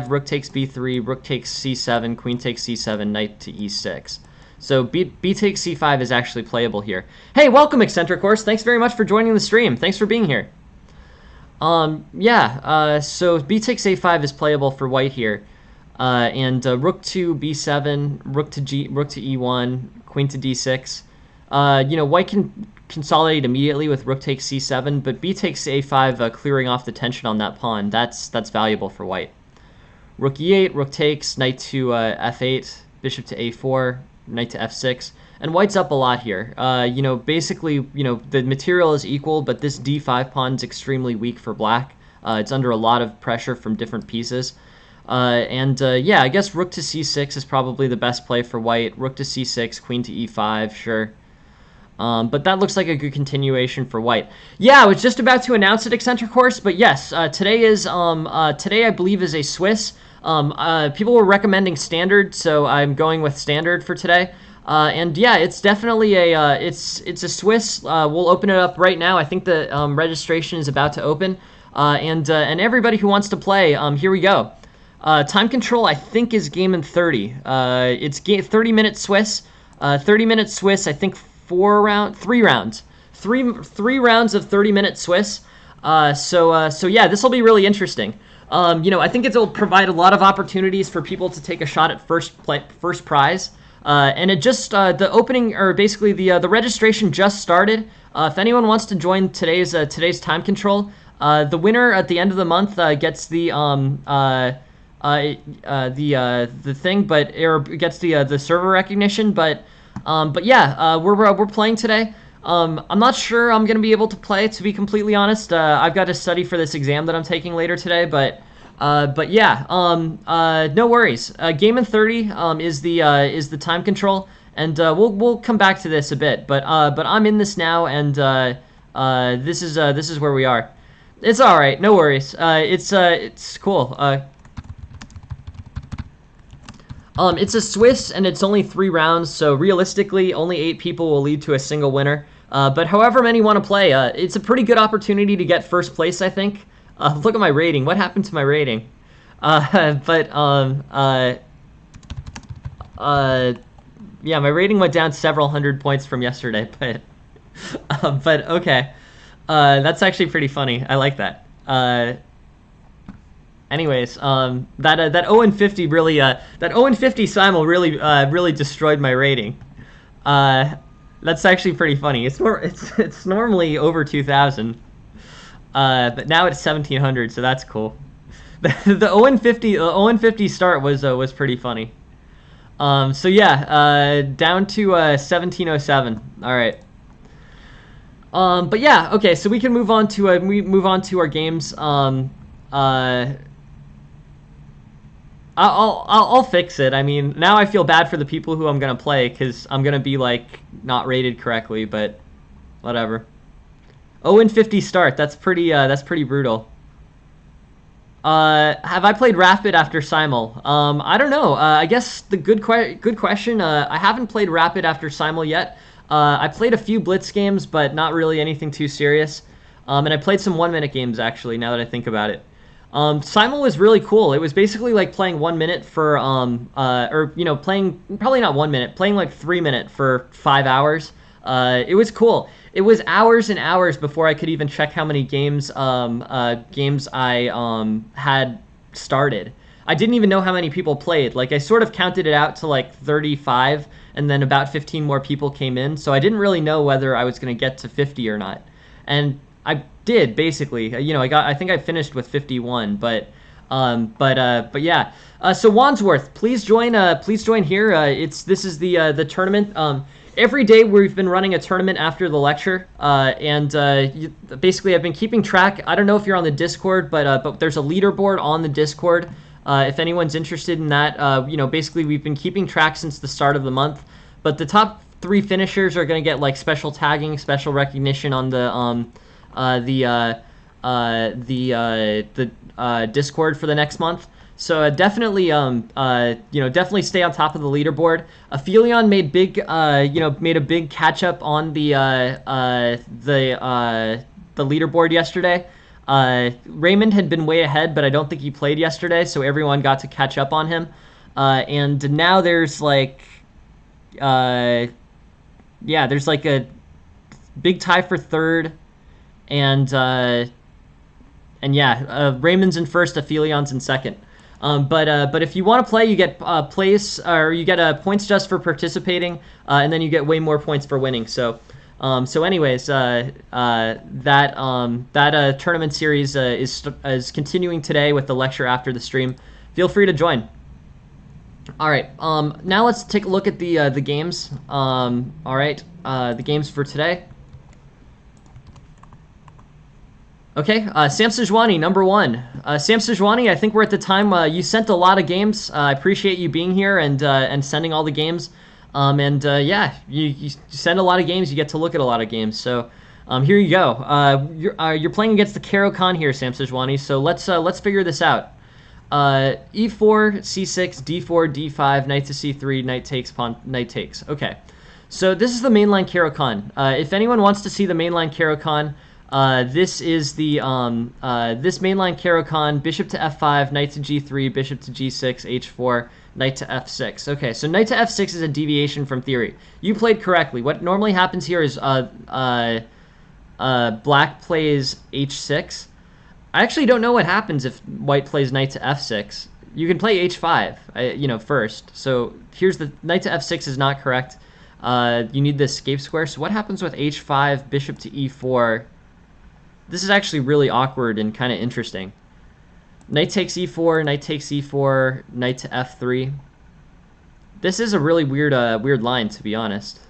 rook takes b3, rook takes c7, queen takes c7, knight to e6. So b takes c5 is actually playable here. Hey, welcome, Eccentric Horse. Thanks very much for joining the stream. Thanks for being here. So b takes a5 is playable for white here. Rook to b7, rook to e1, queen to d6. White can consolidate immediately with rook takes c7, but b takes a5, clearing off the tension on that pawn. That's valuable for white. Rook e8, rook takes, knight to f8, bishop to a4, knight to f6, and white's up a lot here. Basically, the material is equal, but this d5 pawn is extremely weak for black. It's under a lot of pressure from different pieces. Yeah, I guess rook to c6 is probably the best play for white. Rook to c6, queen to e5, sure. But that looks like a good continuation for white. Yeah, I was just about to announce it, Eccentric Horse, but yes, today I believe is a Swiss. People were recommending standard, so I'm going with standard for today. And yeah, it's definitely it's a Swiss. We'll open it up right now. I think the registration is about to open. And everybody who wants to play, here we go. Time control, I think, is game in 30. It's 30-minute Swiss. 30-minute Swiss, I think 3 rounds. Three rounds of 30-minute Swiss. So yeah, this will be really interesting. I think it'll provide a lot of opportunities for people to take a shot at first prize. And it just the opening, or basically the registration just started. If anyone wants to join today's time control, the winner at the end of the month gets the thing, gets the server recognition. But yeah, we're playing today. I'm not sure I'm gonna be able to play, to be completely honest. I've got to study for this exam that I'm taking later today, but yeah, no worries. Game in 30 is the time control, and we'll come back to this a bit. But I'm in this now, and this is where we are. It's all right, no worries. It's cool. It's a Swiss, and it's only 3 rounds, so realistically, only 8 people will lead to a single winner. But however many want to play, it's a pretty good opportunity to get first place, I think. Look at my rating. What happened to my rating? Yeah, my rating went down several hundred points from yesterday, but okay. That's actually pretty funny. I like that. Anyways, that 0-50 really that 0-50 simul really destroyed my rating. That's actually pretty funny. It's normally over 2,000, but now it's 1,700, so that's cool. The 0-50 start was pretty funny. So yeah, down to 1707. All right. But yeah, okay. So we can move on to our games. I'll fix it. I mean, now I feel bad for the people who I'm gonna play because I'm gonna be like not rated correctly, but whatever. 0-50 start. That's pretty brutal. Have I played Rapid after Simul? I don't know. I guess the good question. I haven't played Rapid after Simul yet. I played a few Blitz games, but not really anything too serious. And I played some 1-minute games actually. Now that I think about it. Simul was really cool. It was basically like playing 1 minute for, or, you know, playing, probably not 1 minute, playing like 3 minute for 5 hours. It was cool. It was hours and hours before I could even check how many games I had started. I didn't even know how many people played. Like, I sort of counted it out to like 35, and then about 15 more people came in, so I didn't really know whether I was going to get to 50 or not. And I did, basically. You know, I think I finished with 51, but yeah. So Wandsworth, please join here. This is the tournament. Every day we've been running a tournament after the lecture, and basically I've been keeping track. I don't know if you're on the Discord, but there's a leaderboard on the Discord. If anyone's interested in that, you know, basically we've been keeping track since the start of the month. But the top 3 finishers are going to get like special tagging, special recognition on the Discord for the next month. So definitely, you know, definitely stay on top of the leaderboard. Aphelion made made a big catch up on the leaderboard yesterday. Raymond had been way ahead, but I don't think he played yesterday, so everyone got to catch up on him. And now there's like, yeah, there's like a big tie for third, and yeah, Raymond's in first, Aphelion's in second. But if you want to play, you get place, or you get points just for participating, and then you get way more points for winning. So anyways, that tournament series is continuing today with the lecture after the stream. Feel free to join. All right. Now let's take a look at the games. All right. The games for today. Okay, Sam Sejuani, number 1. Sam Sejuani, I think we're at the time you sent a lot of games. I appreciate you being here and sending all the games. Yeah, you send a lot of games. You get to look at a lot of games. So here you go. You're playing against the Caro-Kann here, Sam Sejuani. So let's figure this out. E4, C6, D4, D5, knight to C3, knight takes, pawn, knight takes. Okay, so this is the mainline Caro-Kann. If anyone wants to see the mainline Caro-Kann, this is the this mainline Caro-Kann, bishop to f5, knight to g3, bishop to g6, h4, knight to f6. Okay, so knight to f6 is a deviation from theory. You played correctly. What normally happens here is black plays h6. I actually don't know what happens if white plays knight to f6. You can play h5, you know, first. So here's the knight to f6 is not correct. You need the escape square. So what happens with h5, bishop to e4? This is actually really awkward and kind of interesting. Knight takes e4, knight takes e4, knight to f3. This is a really weird line, to be honest.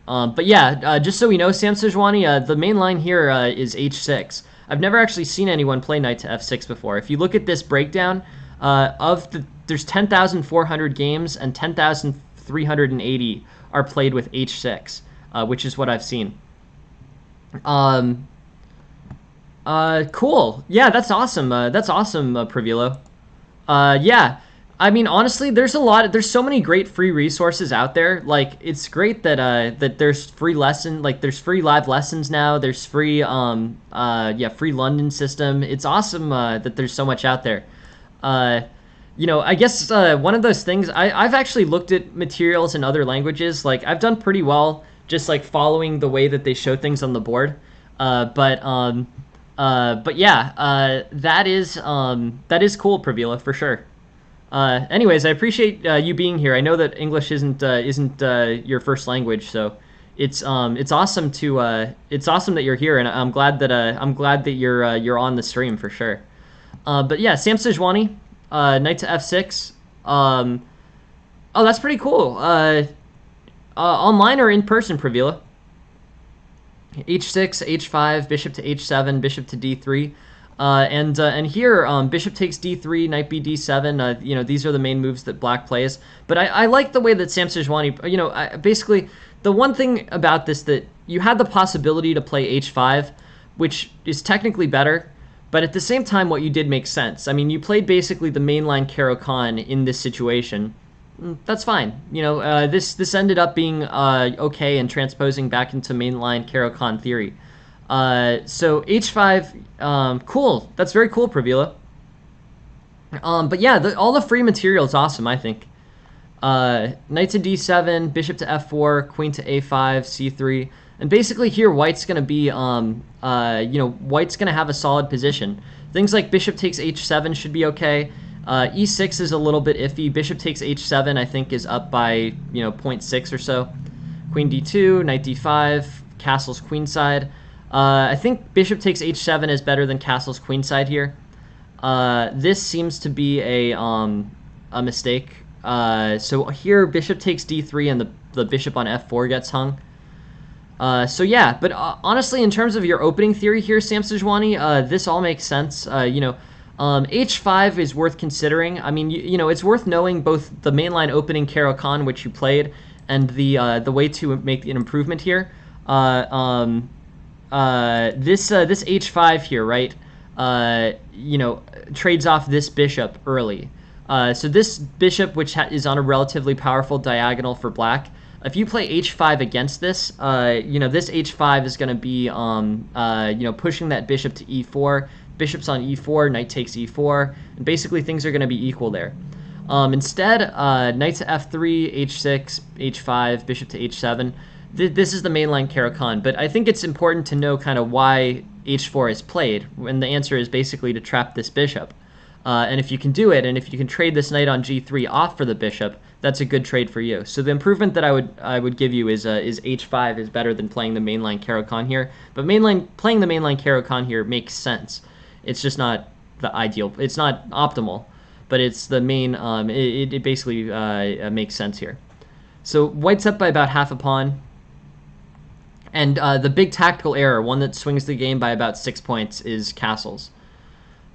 But yeah, just so we know, Sam Sejuani, the main line here is h6. I've never actually seen anyone play knight to f6 before. If you look at this breakdown, there's 10,400 games and 10,380 are played with h6, which is what I've seen. Cool. Yeah, that's awesome. That's awesome, Privilo. Yeah. I mean, honestly, there's so many great free resources out there. Like, it's great that that there's there's free live lessons now. There's free free London system. It's awesome that there's so much out there. Uh, I guess one of those things, I've actually looked at materials in other languages. Like, I've done pretty well just like following the way that they show things on the board. But yeah, that is cool, Pravila, for sure. Anyways, I appreciate you being here. I know that English isn't your first language, so it's awesome it's awesome that you're here, and I'm glad that you're on the stream for sure. But yeah, Sam Sejuani, knight to f6. Oh, that's pretty cool. Online or in person, Pravila? h6, h5, bishop to h7, bishop to d3. And here, bishop takes d3, knight b d7. These are the main moves that black plays. But I like the way that Sam Sejuani, basically, the one thing about this that you had the possibility to play h5, which is technically better, but at the same time, what you did makes sense. I mean, you played basically the mainline Caro-Kann in this situation. That's fine. This ended up being okay and transposing back into mainline Caro-Kann theory. So h5, cool. That's very cool, Pravila. But yeah, all the free material is awesome, I think. Knight to d7, bishop to f4, queen to a5, c3. And basically here, white's going to be, white's going to have a solid position. Things like bishop takes h7 should be okay. E6 is a little bit iffy. Bishop takes h7, I think, is up by, 0.6 or so. Queen d2, knight d5, castle's queenside. I think bishop takes h7 is better than castle's queenside here. This seems to be a mistake. So here, bishop takes d3, and the bishop on f4 gets hung. So yeah, but honestly, in terms of your opening theory here, Sam Sejuani, this all makes sense. H5 is worth considering. I mean, it's worth knowing both the mainline opening Caro-Kann, which you played, and the way to make an improvement here. This H5 here, right? Trades off this bishop early. So this bishop, which is on a relatively powerful diagonal for black, if you play h5 against this, this h5 is going to be, pushing that bishop to e4. Bishop's on e4, knight takes e4, and basically things are going to be equal there. Instead, knight to f3, h6, h5, bishop to h7. This is the mainline Caro-Kann, but I think it's important to know kind of why h4 is played, and the answer is basically to trap this bishop. And if you can do it, and if you can trade this knight on g3 off for the bishop, that's a good trade for you. So the improvement that I would give you is h5 is better than playing the mainline Caro-Kann here. But playing the mainline Caro-Kann here makes sense. It's just not the ideal. It's not optimal, but it's the main. It basically makes sense here. So white's up by about half a pawn. And the big tactical error, one that swings the game by about 6 points, is castles.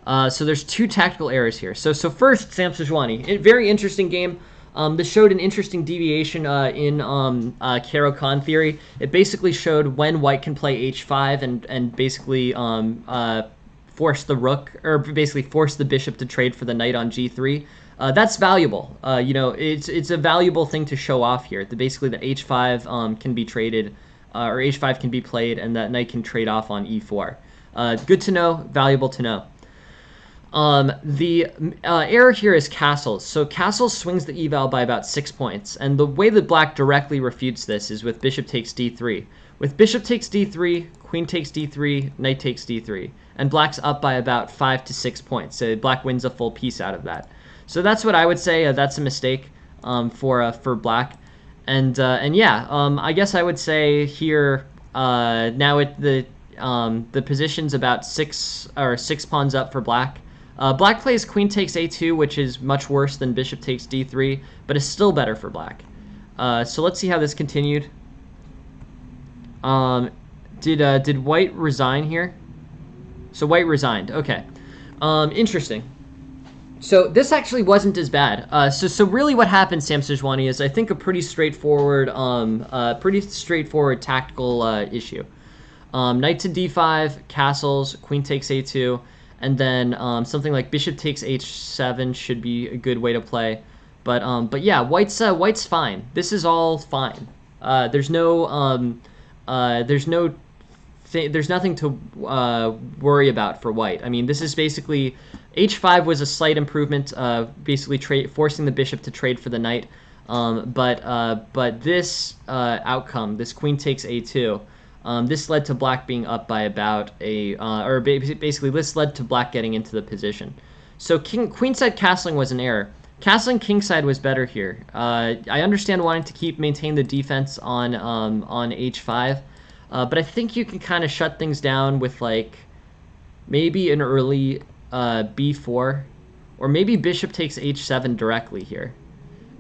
So there's two tactical errors here. So first, Sam Sejuani, very interesting game. This showed an interesting deviation in Caro-Kann theory. It basically showed when white can play h5 and basically force the rook, or basically force the bishop to trade for the knight on g3. That's valuable. It's a valuable thing to show off here. Basically, the h5 can be traded, or h5 can be played, and that knight can trade off on e4. Good to know, valuable to know. The error here is castles. So castles swings the eval by about 6 points, and the way that black directly refutes this is with bishop takes d3. With bishop takes d3, queen takes d3, knight takes d3, and black's up by about 5 to 6 points. So black wins a full piece out of that. So that's what I would say. That's a mistake for black, and yeah, I guess I would say here now the position's about 6 pawns up for black. Black plays queen takes a2, which is much worse than bishop takes d3, but is still better for black. So let's see how this continued. Did white resign here? So white resigned. Okay. Interesting. So this actually wasn't as bad. So really what happened, Sam Sejuani, is I think a pretty straightforward tactical issue. Knight to d5, castles, queen takes a2. and then something like bishop takes h7 should be a good way to play. But yeah, white's fine. This is all fine. There's nothing to worry about for white. I mean, this is basically h5 was a slight improvement, basically forcing the bishop to trade for the knight. But this outcome, this queen takes a2, this led to black being up by about basically this led to black getting into the position. So queenside castling was an error. Castling kingside was better here. I understand wanting to maintain the defense on h5, but I think you can kind of shut things down with like maybe an early b4, or maybe bishop takes h7 directly here.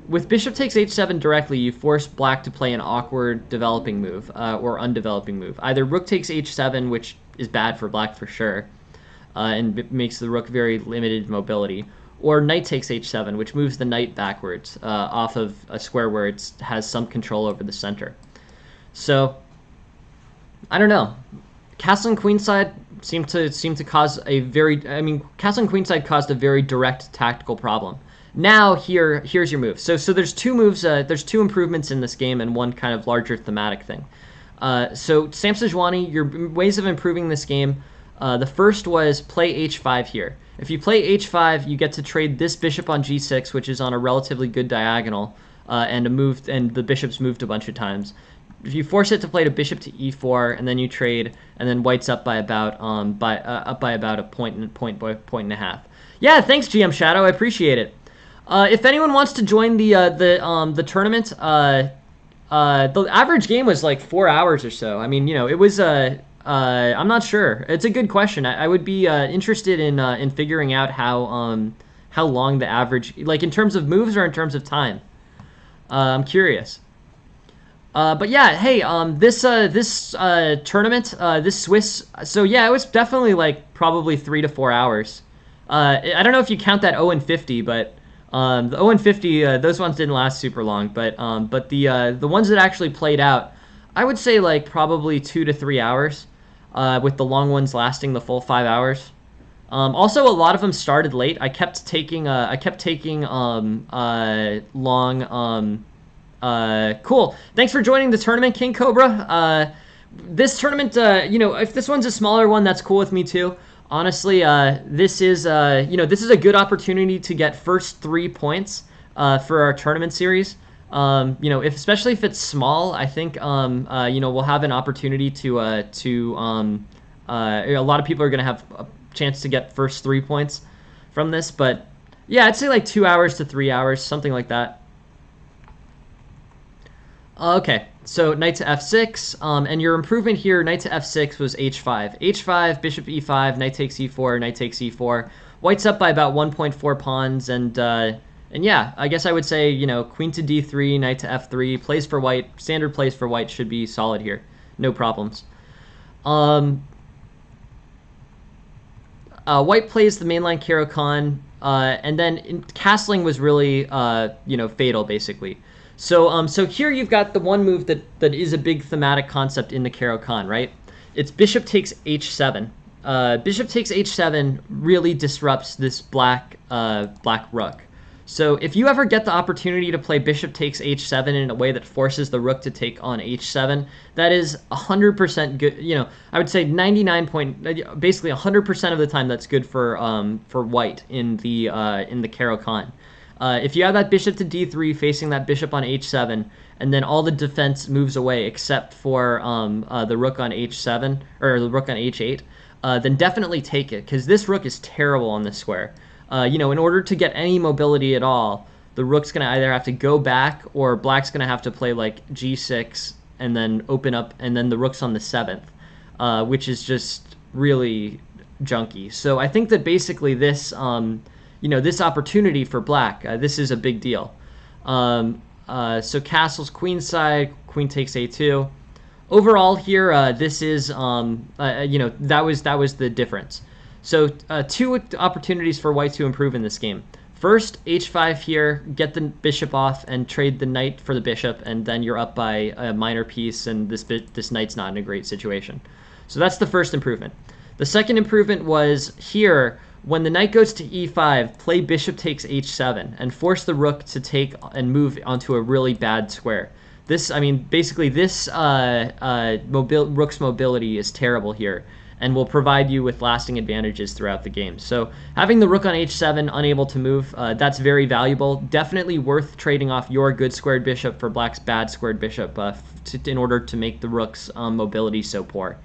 With bishop takes h7 directly, you force black to play an awkward developing move or undeveloping move. Either rook takes h7, which is bad for black for sure, and makes the rook very limited mobility, or knight takes h7, which moves the knight backwards off of a square where it has some control over the center. So, I don't know. Castling queenside seemed to cause a very... I mean, castling queenside caused a very direct tactical problem. Now, here's your move. So there's two moves, there's two improvements in this game and one kind of larger thematic thing. So, Sam Sejuani, your ways of improving this game, the first was play h5 here. If you play h5, you get to trade this bishop on g6, which is on a relatively good diagonal, and the bishop's moved a bunch of times. If you force it to play to bishop to e4, and then you trade, and then white's up by about a point and a half. Yeah, thanks GM Shadow, I appreciate it. If anyone wants to join the tournament, the average game was like 4 hours or so. I mean, it was I'm not sure. It's a good question. I would be interested in figuring out how long the average, like in terms of moves or in terms of time. I'm curious. But yeah, hey, this tournament, this Swiss, so yeah, it was definitely like probably 3 to 4 hours. I don't know if you count that 0 and 50, but the 0 and 50, those ones didn't last super long. But the ones that actually played out, I would say like probably 2 to 3 hours, with the long ones lasting the full 5 hours. Also, a lot of them started late. I kept taking long. Cool. Thanks for joining the tournament, King Cobra. This tournament, if this one's a smaller one, that's cool with me too. Honestly, this is a good opportunity to get first 3 points for our tournament series. Especially if it's small, I think we'll have an opportunity to a lot of people are gonna have a chance to get first 3 points from this. But yeah, I'd say like 2 hours to 3 hours, something like that. Okay, so knight to f6, and your improvement here, knight to f6, was h5. h5, bishop e5, knight takes e4, knight takes e4. White's up by about 1.4 pawns, and yeah, I guess I would say, queen to d3, knight to f3, plays for white, standard plays for white should be solid here. No problems. White plays the mainline Caro-Kann, and then castling was really, fatal, basically. So here you've got the one move that is a big thematic concept in the Caro-Kann, right? It's bishop takes h7. Bishop takes h7 really disrupts this black rook. So if you ever get the opportunity to play bishop takes h7 in a way that forces the rook to take on h7, that is 100% good. I would say basically 100% of the time that's good for white in the Caro-Kann. If you have that bishop to d3 facing that bishop on h7, and then all the defense moves away except for the rook on h7 or the rook on h8, then definitely take it, because this rook is terrible on this square. In order to get any mobility at all, the rook's going to either have to go back or black's going to have to play like g6 and then open up, and then the rook's on the 7th, which is just really junky. So I think that basically this this opportunity for black, this is a big deal. So castles queenside, queen takes a2. Overall here, this is, that was the difference. So 2 opportunities for white to improve in this game. First, h5 here, get the bishop off and trade the knight for the bishop, and then you're up by a minor piece, and this knight's not in a great situation. So that's the first improvement. The second improvement was here, when the knight goes to e5, play bishop takes h7 and force the rook to take and move onto a really bad square. This, I mean, basically this rook's mobility is terrible here and will provide you with lasting advantages throughout the game. So having the rook on h7, unable to move, that's very valuable. Definitely worth trading off your good squared bishop for black's bad squared bishop in order to make the rook's mobility so poor.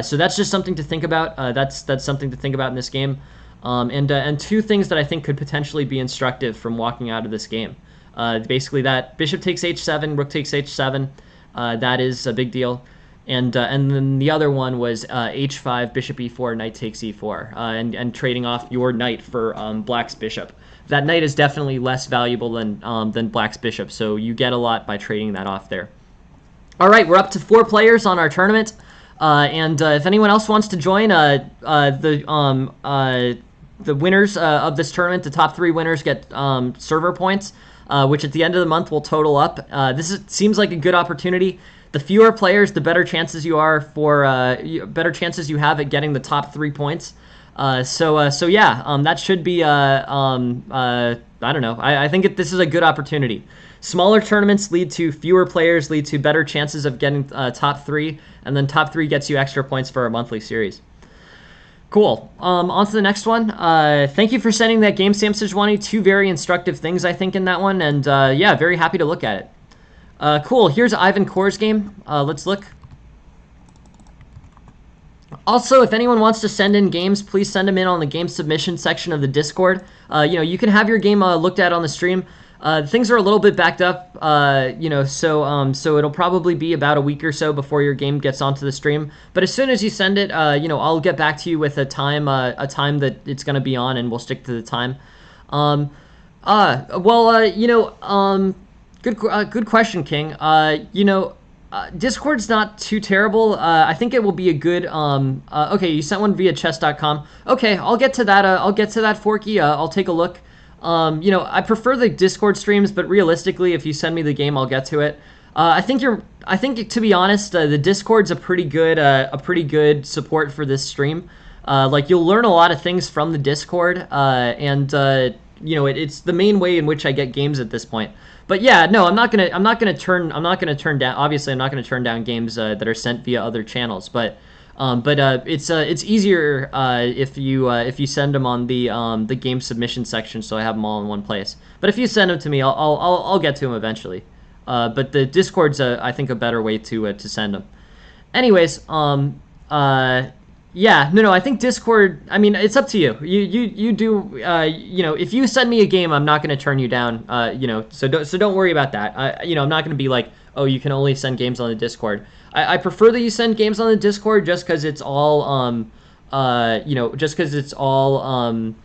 So that's just something to think about. That's something to think about in this game. And two things that I think could potentially be instructive from walking out of this game. Basically that bishop takes h7, rook takes h7. That is a big deal. And then the other one was h5, bishop e4, knight takes e4, and trading off your knight for black's bishop. That knight is definitely less valuable than black's bishop, so you get a lot by trading that off there. All right, we're up to 4 players on our tournament, and if anyone else wants to join, the winners of this tournament, the top 3 winners get server points, which at the end of the month will total up. Seems like a good opportunity. The fewer players, the better chances you are for better chances you have at getting the top 3 points. So yeah, that should be I don't know. I think this is a good opportunity. Smaller tournaments lead to fewer players, lead to better chances of getting top 3, and then top 3 gets you extra points for our monthly series. Cool. On to the next one. Thank you for sending that game, Sam Sejuani. 2 very instructive things, I think, in that one, and yeah, very happy to look at it. Cool. Here's Ivan Kor's game. Let's look. Also, if anyone wants to send in games, please send them in on the game submission section of the Discord. You can have your game looked at on the stream. Things are a little bit backed up, so it'll probably be about a week or so before your game gets onto the stream. But as soon as you send it, I'll get back to you with a time that it's going to be on, and we'll stick to the time. Good question, King. Discord's not too terrible. I think it will be a good. Okay, you sent one via chess.com. Okay, I'll get to that. I'll get to that, Forky. I'll take a look. I prefer the Discord streams, but realistically, if you send me the game, I'll get to it. I think to be honest, the Discord's a pretty good support for this stream. You'll learn a lot of things from the Discord, it's the main way in which I get games at this point. But yeah, no, I'm not gonna turn down. Obviously, I'm not gonna turn down games that are sent via other channels. But it's easier if you send them on the game submission section, so I have them all in one place. But if you send them to me, I'll get to them eventually. But the Discord's I think a better way to send them. Anyways, yeah, no, I think Discord, I mean, it's up to you. You do, if you send me a game, I'm not going to turn you down, so don't worry about that. I'm not going to be like, oh, you can only send games on the Discord. I prefer that you send games on the Discord just because it's all, it's all in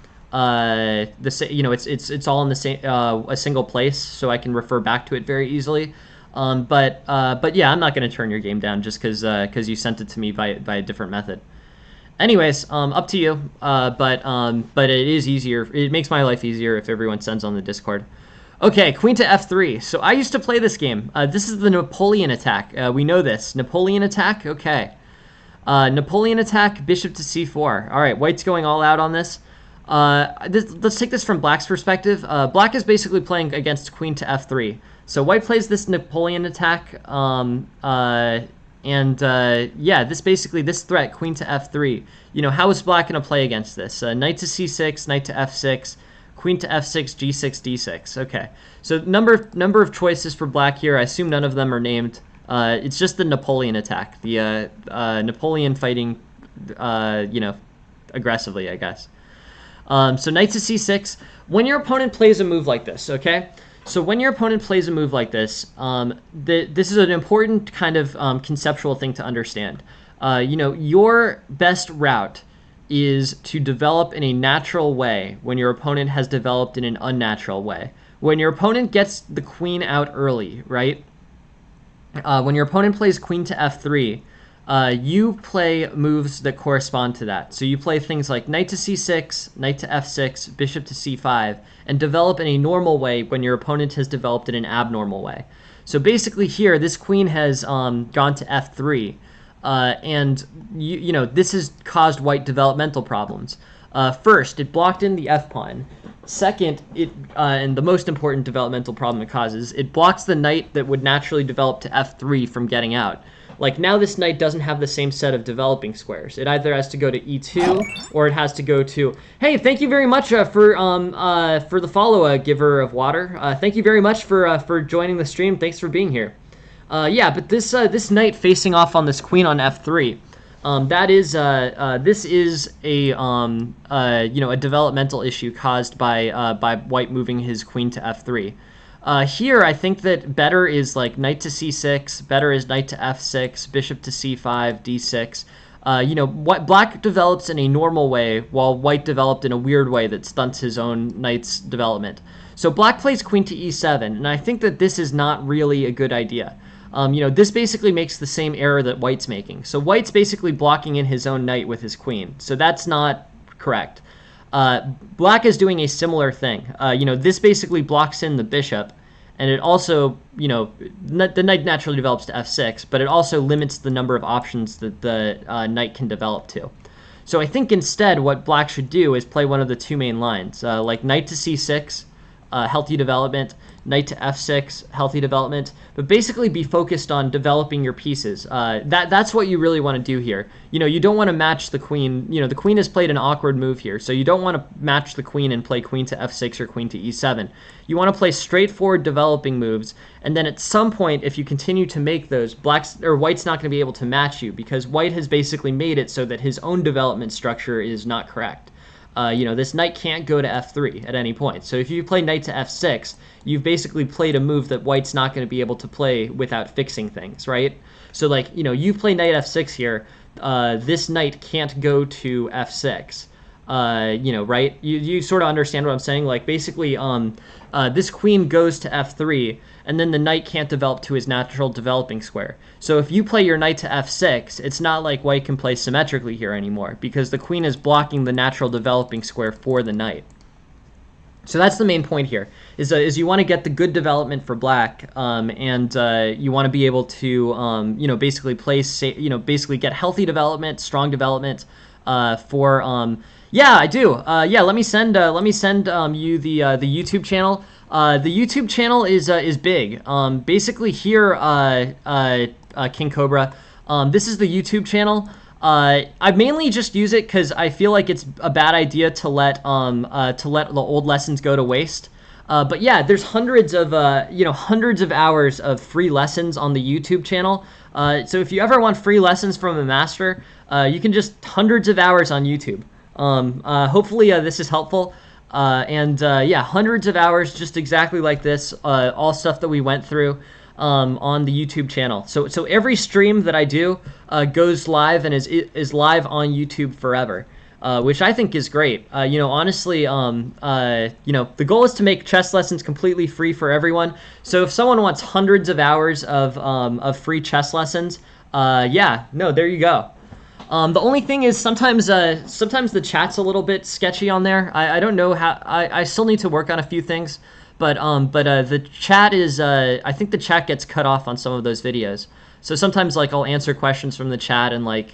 the same, a single place, so I can refer back to it very easily. But yeah, I'm not going to turn your game down just because you sent it to me by a different method. Anyways, up to you. But it is easier. It makes my life easier if everyone sends on the Discord. Okay, queen to f3. So I used to play this game. This is the Napoleon attack. We know this. Napoleon attack? Okay. Napoleon attack, bishop to c4. All right, white's going all out on this. Let's take this from black's perspective. Black is basically playing against queen to f3. So white plays this Napoleon attack. Yeah, this threat, queen to f3, how is black going to play against this? Knight to c6, knight to f6, queen to f6, g6, d6. Okay, so number of choices for black here. I assume none of them are named. It's just the Napoleon attack, the Napoleon fighting, aggressively, I guess. So knight to c6. When your opponent plays a move like this, okay? So when your opponent plays a move like this, this is an important kind of conceptual thing to understand. Your best route is to develop in a natural way when your opponent has developed in an unnatural way. When your opponent gets the queen out early, right? When your opponent plays queen to f3, you play moves that correspond to that. So you play things like knight to c6, knight to f6, bishop to c5, and develop in a normal way when your opponent has developed in an abnormal way. So basically here, this queen has gone to f3. and you know this has caused white developmental problems. First, it blocked in the f pawn. Second, and the most important developmental problem it causes, it blocks the knight that would naturally develop to f3 from getting out. Like now this knight doesn't have the same set of developing squares. It either has to go to e2 or it has to go to, hey, thank you very much for the follow, giver of water. Thank you very much for joining the stream. Thanks for being here. Yeah, but this knight facing off on this queen on f3, this is a a developmental issue caused by white moving his queen to f3. Here, I think that better is like knight to c6, better is knight to f6, bishop to c5, d6. What black develops in a normal way, while white developed in a weird way that stunts his own knight's development. So black plays queen to e7, and I think that this is not really a good idea. This basically makes the same error that white's making. So white's basically blocking in his own knight with his queen. So that's not correct. Black is doing a similar thing. This basically blocks in the bishop, and it also, the knight naturally develops to f6, but it also limits the number of options that the knight can develop to. So I think instead what black should do is play one of the two main lines, like knight to c6, healthy development, knight to f6, healthy development, but basically be focused on developing your pieces. That's what you really want to do here. You don't want to match the queen. The queen has played an awkward move here, so you don't want to match the queen and play queen to f6 or queen to e7. You want to play straightforward developing moves, and then at some point, if you continue to make those, white's not going to be able to match you, because white has basically made it so that his own development structure is not correct. This knight can't go to f3 at any point. So if you play knight to f6, you've basically played a move that white's not going to be able to play without fixing things, right? So you play knight f6 here, this knight can't go to f6. Right? You sort of understand what I'm saying? Like basically, this queen goes to f3, and then the knight can't develop to his natural developing square. So if you play your knight to f6, it's not like white can play symmetrically here anymore, because the queen is blocking the natural developing square for the knight. So that's the main point here, is you want to get the good development for black, and you want to be able to, basically basically get healthy development, strong development, for. Yeah, I do. Yeah, let me send you the YouTube channel. The YouTube channel is big. Basically here, King Cobra, this is the YouTube channel. I mainly just use it because I feel like it's a bad idea to let the old lessons go to waste. But yeah, there's hundreds of hours of free lessons on the YouTube channel. So if you ever want free lessons from a master, you can just hundreds of hours on YouTube. Hopefully this is helpful. Yeah, hundreds of hours just exactly like this, all stuff that we went through on the YouTube channel. So every stream that I do goes live and is live on YouTube forever, which I think is great. Honestly, the goal is to make chess lessons completely free for everyone. So if someone wants hundreds of hours of free chess lessons, there you go. The only thing is sometimes the chat's a little bit sketchy on there. I don't know how. I still need to work on a few things, but the chat is I think the chat gets cut off on some of those videos. So sometimes I'll answer questions from the chat and it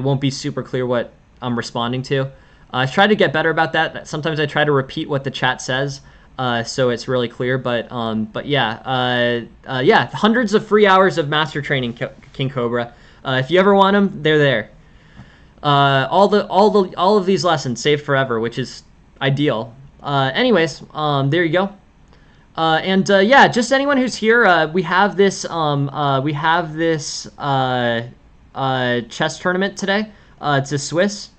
won't be super clear what I'm responding to. I've tried to get better about that. Sometimes I try to repeat what the chat says, so it's really clear. But yeah, hundreds of free hours of master training, King Cobra. If you ever want them, they're there. All of these lessons saved forever, which is ideal. Anyways, there you go. Yeah, just anyone who's here, we have this chess tournament today. It's a Swiss.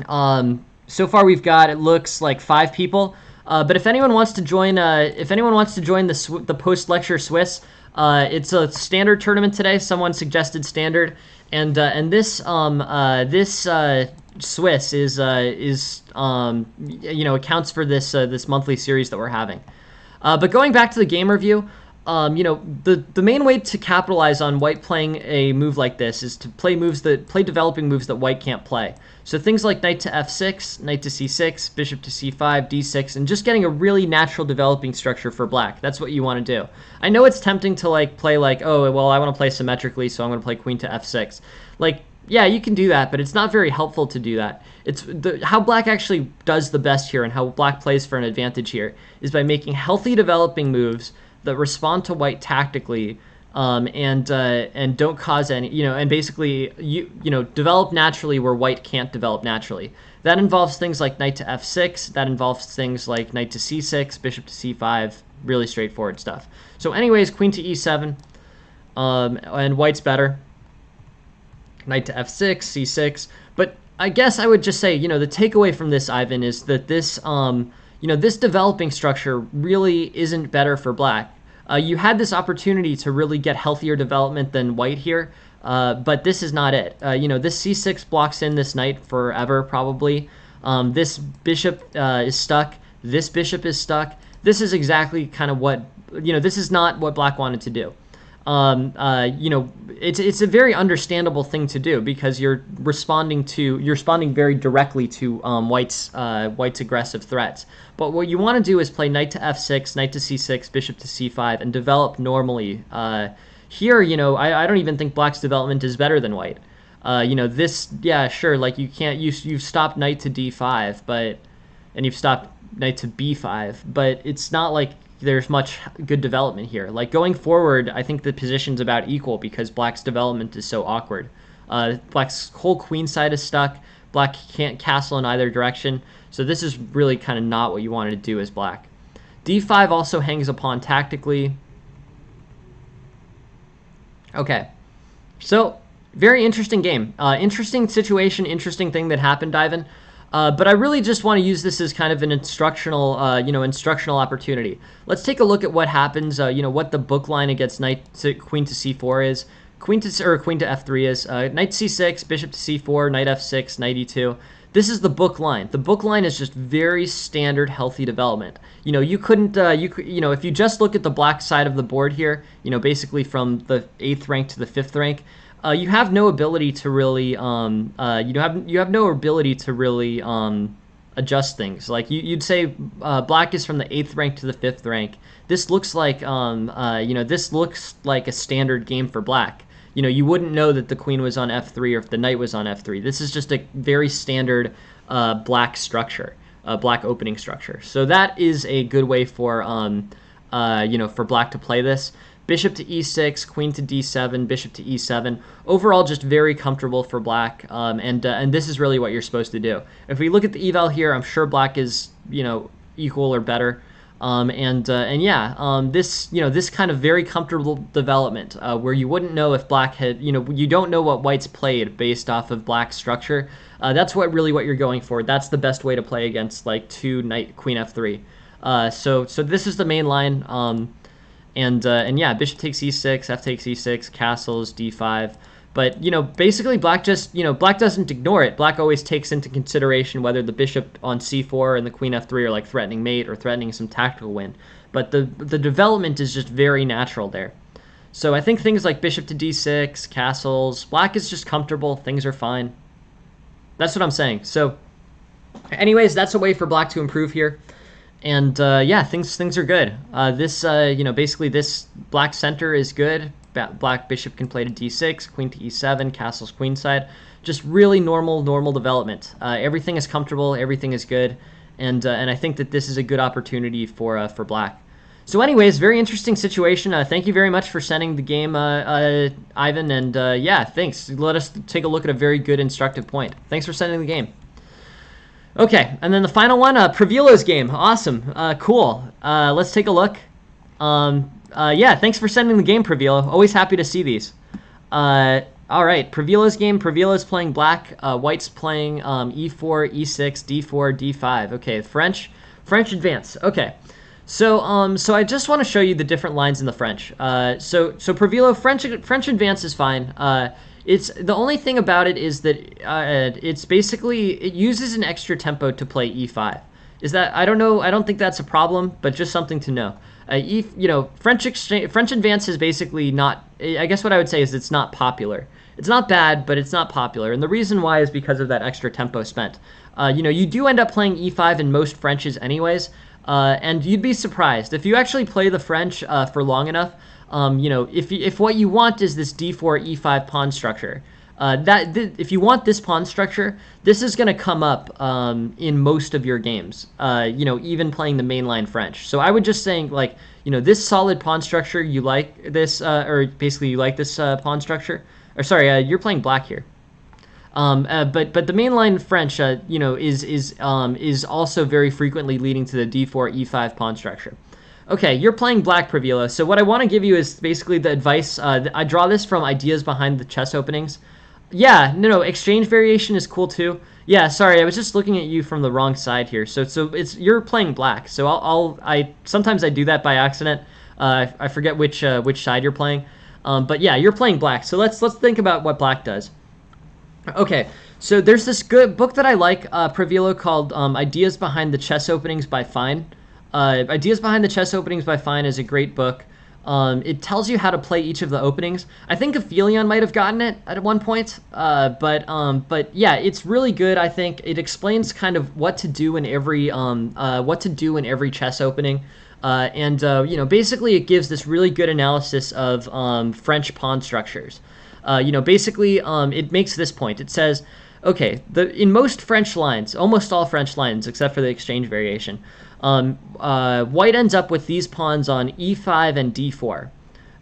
So far we've got, it looks like 5 people. But if anyone wants to join, the post-lecture Swiss, it's a standard tournament today. Someone suggested standard, and this Swiss is accounts for this monthly series that we're having. But going back to the game review, you know, the main way to capitalize on white playing a move like this is to play developing moves that white can't play. So things like knight to f6, knight to c6, bishop to c5, d6, and just getting a really natural developing structure for black. That's what you want to do. I know it's tempting to like play like, oh, well, I want to play symmetrically, so I'm going to play queen to f6. Like, yeah, you can do that, but it's not very helpful to do that. It's how black actually does the best here and how black plays for an advantage here is by making healthy developing moves that respond to white tactically, and don't cause any, you know, and basically you know, develop naturally where white can't develop naturally. That involves things like knight to f6. That involves things like knight to c6, bishop to c5. Really straightforward stuff. So, anyways, queen to e7, and white's better. Knight to f6, c6. But I guess I would just say, you know, the takeaway from this, Ivan, is that this, you know, this developing structure really isn't better for black. You had this opportunity to really get healthier development than white here, but this is not it. You know, this c6 blocks in this knight forever, probably. This bishop is stuck. This bishop is stuck. This is exactly kind of what, you know, this is not what black wanted to do. You know, it's a very understandable thing to do because you're responding very directly to white's aggressive threats. But what you want to do is play knight to f6, knight to c6, bishop to c5, and develop normally. Here, you know, I don't even think black's development is better than white. You know, this, yeah, sure, like you've stopped knight to d5, and you've stopped knight to b5, but it's not like there's much good development here. Like going forward, I think the position's about equal because black's development is so awkward. Black's whole queen side is stuck. Black can't castle in either direction. So this is really kind of not what you wanted to do as black. d5 also hangs a pawn tactically. Okay, so very interesting game. Interesting situation, interesting thing that happened, Ivan. But I really just want to use this as kind of an instructional, you know, instructional opportunity. Let's take a look at what happens, you know, what the book line against queen to c4 is, queen to f3 is, knight c6, bishop to c4, knight f6, knight e2. This is the book line. The book line is just very standard, healthy development. You know, you couldn't, you know, if you just look at the black side of the board here, you know, basically from the 8th rank to the 5th rank, you have no ability to really, you have no ability to really adjust things. Like you'd say, black is from the 8th rank to the 5th rank. This looks like, you know, this looks like a standard game for black. You know, you wouldn't know that the queen was on f3 or if the knight was on f3. This is just a very standard black structure, black opening structure. So that is a good way for, you know, for black to play this. Bishop to e6, queen to d7, bishop to e7. Overall, just very comfortable for black, and this is really what you're supposed to do. If we look at the eval here, I'm sure black is, you know, equal or better, and yeah, this, you know, this kind of very comfortable development where you wouldn't know if black had, you know, you don't know what white's played based off of black's structure. That's what you're going for. That's the best way to play against like queen f3. So this is the main line. And yeah, bishop takes e6, f takes e6, castles, d5. But, you know, basically black just, you know, black doesn't ignore it. Black always takes into consideration whether the bishop on c4 and the queen f3 are like threatening mate or threatening some tactical win. But the development is just very natural there. So I think things like bishop to d6, castles, black is just comfortable. Things are fine. That's what I'm saying. So anyways, that's a way for black to improve here. And yeah, things are good. This, you know, basically this black center is good. Black bishop can play to d6, queen to e7, castles queenside. Just really normal development. Everything is comfortable, everything is good, and I think that this is a good opportunity for black. So, anyways, very interesting situation. Thank you very much for sending the game, Ivan, and yeah, thanks. Let us take a look at a very good instructive point. Thanks for sending the game. Okay, and then the final one, Pravilo's game. Awesome, cool. Let's take a look. Yeah, thanks for sending the game, Pravilo. Always happy to see these. All right, Pravilo's game. Pravilo's playing black. White's playing e4, e6, d4, d5. Okay, French advance. Okay, so so I just want to show you the different lines in the French. So Pravilo, French advance is fine. It's the only thing about it is that it's basically it uses an extra tempo to play e5. Is that I don't know. I don't think that's a problem, but just something to know. French advance is basically not. I guess what I would say is it's not popular. It's not bad, but it's not popular, and the reason why is because of that extra tempo spent. You do end up playing e5 in most Frenches anyways, and you'd be surprised if you actually play the French for long enough. If what you want is this d4 e5 pawn structure, if you want this pawn structure, this is going to come up in most of your games. Even playing the mainline French. So I would just saying this solid pawn structure, you like this, or basically you like this pawn structure. Or sorry, you're playing black here. But the mainline French, is also very frequently leading to the d4 e5 pawn structure. Okay, you're playing black, Pravilo. So what I want to give you is basically the advice. I draw this from Ideas Behind the Chess Openings. Yeah, no, exchange variation is cool too. Yeah, sorry, I was just looking at you from the wrong side here. So you're playing black. So I sometimes I do that by accident. I forget which side you're playing. But yeah, you're playing black. So let's think about what black does. Okay, so there's this good book that I like, Pravilo, called Ideas Behind the Chess Openings by Fine. Ideas Behind the Chess Openings by Fine is a great book. It tells you how to play each of the openings. I think Aphelion might have gotten it at one point, but yeah, it's really good. I think it explains kind of what to do in every chess opening, and basically it gives this really good analysis of French pawn structures. Basically, it makes this point. It says, okay, in most French lines, almost all French lines except for the exchange variation, white ends up with these pawns on e5 and d4.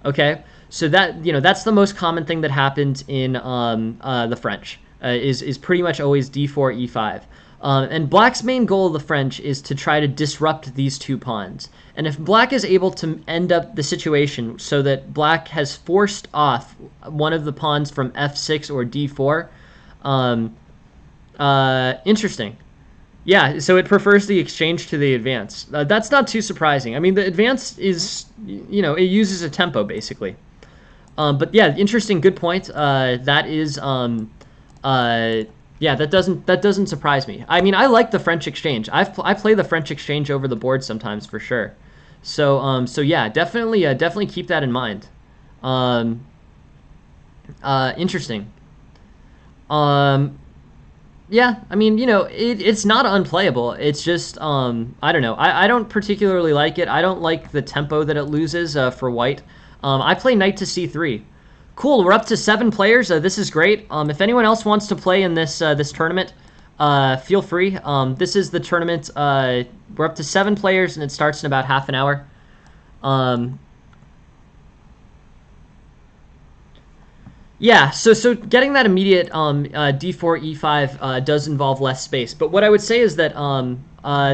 Okay, so that's the most common thing that happens in the French. Is pretty much always d4 e5. And black's main goal of the French is to try to disrupt these two pawns. And if black is able to end up the situation so that black has forced off one of the pawns from f6 or d4, interesting. Yeah, so it prefers the exchange to the advance. That's not too surprising. I mean, the advance is, it uses a tempo, basically. But yeah, interesting, good point. That is, yeah, that doesn't surprise me. I mean, I like the French exchange. I play the French exchange over the board sometimes, for sure. So yeah, definitely keep that in mind. Interesting. Yeah, I mean, it's not unplayable. It's just, I don't know. I don't particularly like it. I don't like the tempo that it loses for white. I play knight to c3. Cool, we're up to 7 players. This is great. If anyone else wants to play in this tournament, feel free. This is the tournament. We're up to 7 players, and it starts in about half an hour. Yeah, so getting that immediate d4 e5 does involve less space. But what I would say is that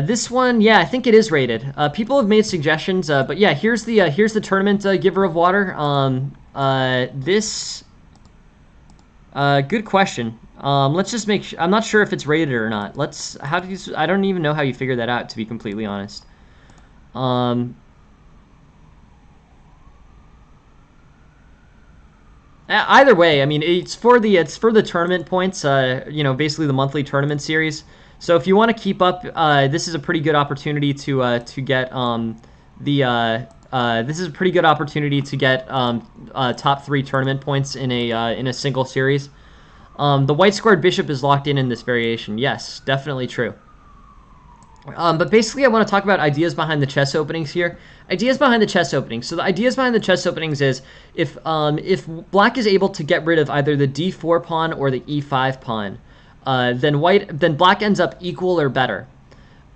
this one, yeah, I think it is rated. People have made suggestions, but yeah, here's the tournament giver of water. Good question. Let's just make sure. I'm not sure if it's rated or not. I don't even know how you figure that out, to be completely honest. Either way, I mean, it's for the tournament points. Basically the monthly tournament series. So if you want to keep up, this is a pretty good opportunity to get this is a pretty good opportunity to get top 3 tournament points in a single series. The white squared bishop is locked in this variation. Yes, definitely true. But basically, I want to talk about ideas behind the chess openings here. Ideas behind the chess openings. So the ideas behind the chess openings is if black is able to get rid of either the d4 pawn or the e5 pawn, then black ends up equal or better.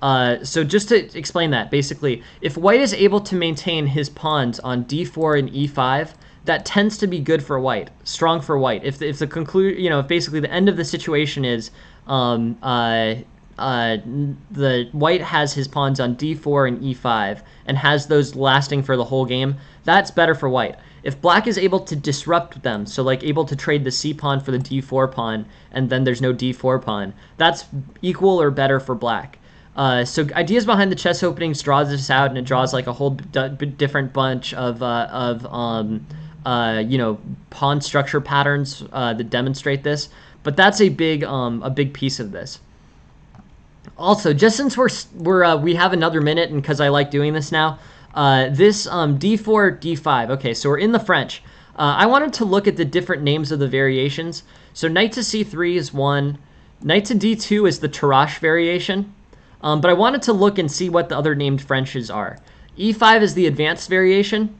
So just to explain that, basically, if white is able to maintain his pawns on d4 and e5, that tends to be good for white, strong for white. If the conclude, if basically the end of the situation is the white has his pawns on d4 and e5 and has those lasting for the whole game, that's better for white. If black is able to disrupt them, so like able to trade the c pawn for the d4 pawn, and then there's no d4 pawn, that's equal or better for black. So ideas behind the chess openings draws this out, and it draws like a whole different bunch of pawn structure patterns that demonstrate this. But that's a big piece of this. Also, just since we have another minute, and because I like doing this now, This d4, d5. Okay, so we're in the French. I wanted to look at the different names of the variations. So knight to c3 is one. Knight to d2 is the Tarrasch variation. But I wanted to look and see what the other named Frenches are. e5 is the advanced variation.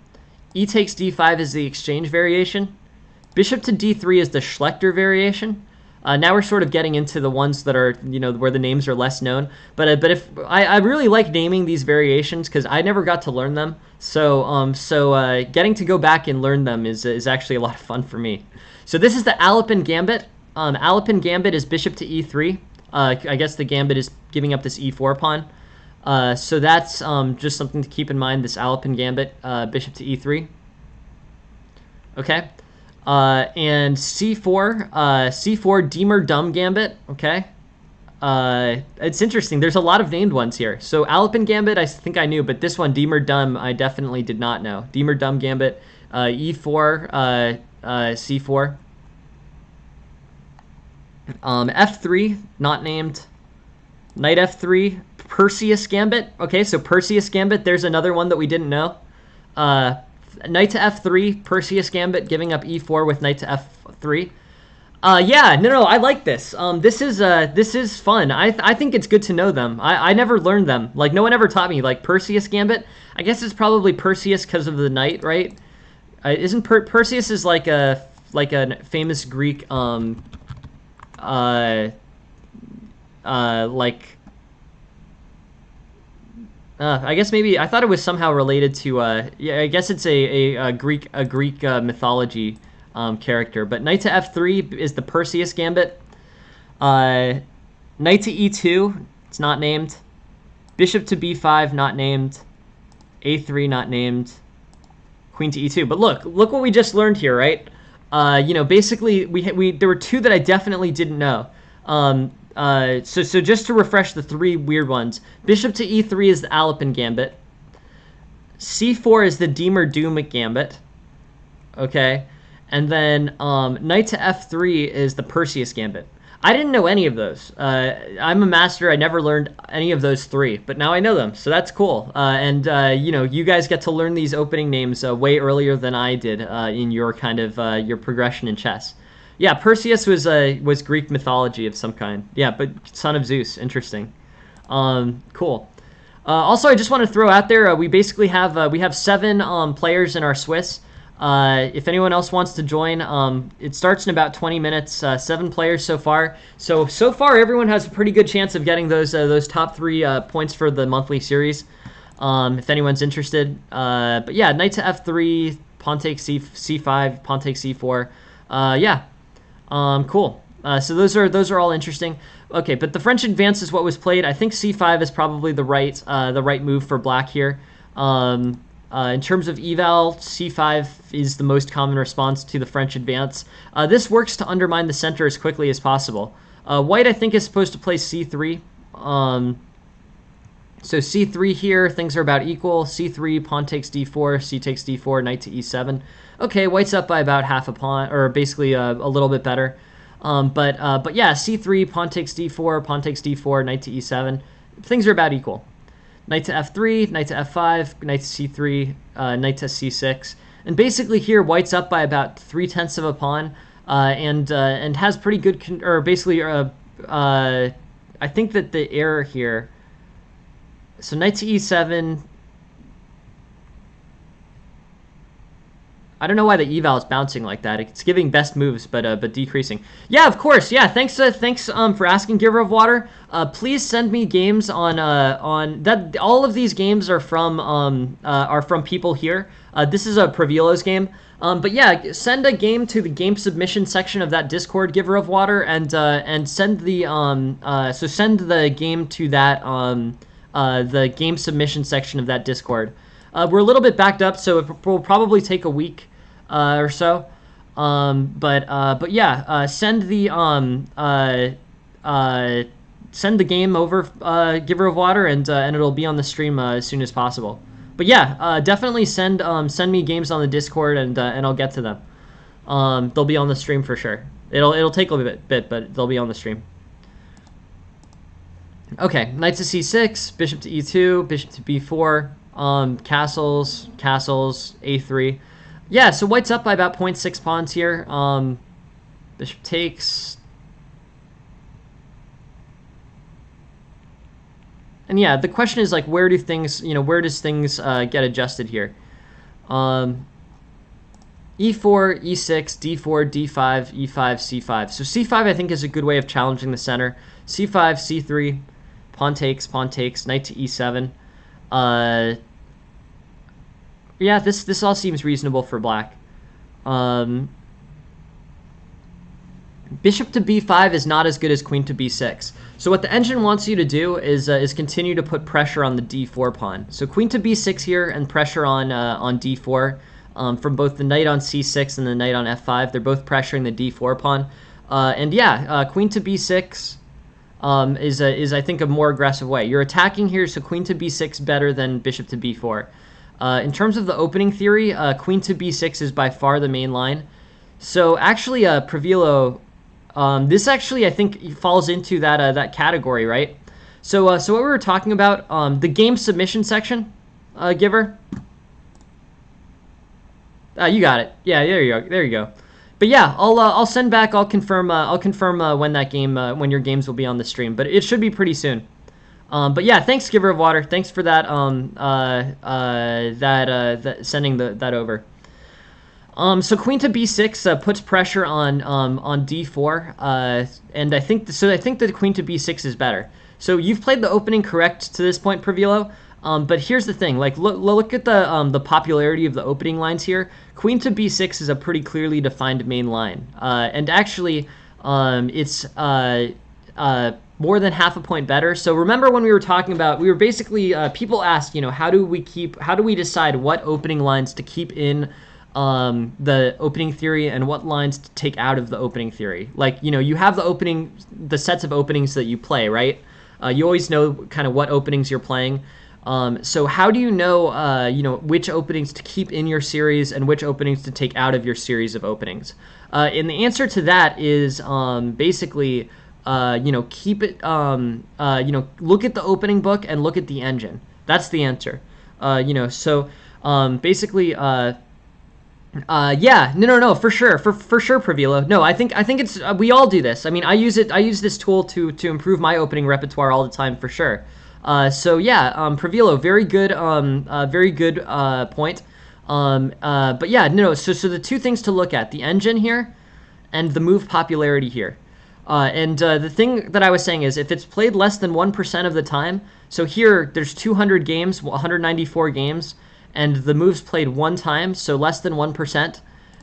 E takes d5 is the exchange variation. Bishop to d3 is the Schlechter variation. Now we're sort of getting into the ones that are, where the names are less known. But if I really like naming these variations because I never got to learn them. So getting to go back and learn them is actually a lot of fun for me. So this is the Alapin Gambit. Alapin Gambit is bishop to e3. I guess the gambit is giving up this e4 pawn. So that's just something to keep in mind, this Alapin Gambit, bishop to e3. Okay. And c4, c4 Diemer Dumb Gambit, okay? It's interesting. There's a lot of named ones here. So Alapin Gambit, I think I knew, but this one, Diemer Dumb, I definitely did not know. Diemer Dumb Gambit, e4, c4. F3, not named. Knight F3, Perseus Gambit. Okay, so Perseus Gambit, there's another one that we didn't know. Knight to f3, Perseus Gambit, giving up e4 with knight to f3. Yeah, no, I like this. This is fun. I think it's good to know them. I never learned them. Like, no one ever taught me. Like, Perseus Gambit, I guess it's probably Perseus because of the knight, right? Isn't Perseus is like a famous Greek I guess maybe I thought it was somehow related to yeah, I guess it's a Greek mythology character. But knight to f3 is the Perseus Gambit. Knight to e2, it's not named. Bishop to b5, not named. a3, not named. Queen to e2. But look what we just learned here, right? Basically there were two that I definitely didn't know. So just to refresh the three weird ones, bishop to e3 is the Alapin Gambit. c4 is the Diemer Dumb Gambit. Okay, and then knight to f3 is the Perseus Gambit. I didn't know any of those. I'm a master. I never learned any of those three, but now I know them, so that's cool. And you guys get to learn these opening names way earlier than I did in your kind of your progression in chess. Yeah, Perseus was Greek mythology of some kind. Yeah, but son of Zeus. Interesting. Cool. Also, I just want to throw out there, we basically have we have 7 players in our Swiss. If anyone else wants to join, it starts in about 20 minutes. 7 players so far. So far, everyone has a pretty good chance of getting those top 3 points for the monthly series. If anyone's interested. But yeah, knight to f3, pawn takes c5, pawn takes c4. Yeah. Cool. So those are all interesting. Okay, but the French advance is what was played. I think c5 is probably the right move for black here. In terms of eval, c5 is the most common response to the French advance. This works to undermine the center as quickly as possible. White, I think, is supposed to play c3. So c3 here, things are about equal. c3, pawn takes d4, c takes d4, knight to e7. Okay, white's up by about half a pawn, or basically a little bit better. But yeah, c3, pawn takes d4, pawn takes d4, knight to e7. Things are about equal. Knight to f3, knight to f5, knight to c3, knight to c6. And basically here, white's up by about 3/10 of a pawn, and has pretty good, or basically, I think that the error here. So knight to e7. I don't know why the eval is bouncing like that. It's giving best moves, but decreasing. Yeah, of course. Yeah, thanks for asking, Giver of Water. Please send me games on that. All of these games are from people here. This is a Pravilos game. But yeah, send a game to the game submission section of that Discord, Giver of Water, and send the send the game to that the game submission section of that Discord. We're a little bit backed up, so it will probably take a week or so. But yeah, send the game over, Giver of Water, and it'll be on the stream as soon as possible. But yeah, definitely send me games on the Discord, and I'll get to them. They'll be on the stream for sure. It'll take a bit, but they'll be on the stream. Okay, knight to c6, bishop to e2, bishop to b4. Castles, a3. Yeah, so white's up by about 0.6 pawns here. Bishop takes. And yeah, the question is like, where do things, where does things get adjusted here? E4, E6, D4, D5, E5, C5. So C5 I think is a good way of challenging the center. C5, C3, pawn takes, knight to E7. Yeah, this all seems reasonable for black. Bishop to b5 is not as good as queen to b6. So what the engine wants you to do is continue to put pressure on the d4 pawn. So queen to b6 here and pressure on d4 from both the knight on c6 and the knight on f5. They're both pressuring the d4 pawn. And yeah, queen to b6 is I think a more aggressive way. You're attacking here, so queen to b6 better than bishop to b4. In terms of the opening theory, queen to b6 is by far the main line. So actually, Pravillo, this actually I think falls into that category, right? So what we were talking about, the game submission section, Giver. You got it. Yeah, there you go. There you go. But yeah, I'll send back. I'll confirm when that game when your games will be on the stream. But it should be pretty soon. But yeah, thanks, Giver of Water. Thanks for that. Sending that over. So queen to b6 puts pressure on d4, and I think that queen to b6 is better. So you've played the opening correct to this point, Pravillo. But here's the thing: like look at the popularity of the opening lines here. Queen to b6 is a pretty clearly defined main line, and actually, it's more than half a point better. So remember when we were talking about, we were basically people asked, how do we decide what opening lines to keep in the opening theory and what lines to take out of the opening theory. Like, you have the sets of openings that you play, right? You always know kind of what openings you're playing. So how do you know, which openings to keep in your series and which openings to take out of your series of openings? And the answer to that is basically, keep it, look at the opening book and look at the engine. That's the answer. So basically, yeah, no, for sure, for sure, Pravillo. No, I think it's we all do this. I mean, I use this tool to improve my opening repertoire all the time, for sure. So yeah, Pravillo, very good point. But yeah, no. So the two things to look at: the engine here, and the move popularity here. And the thing that I was saying is, if it's played less than 1% of the time, so here there's 200 games, 194 games. And the move's played one time, so less than 1%.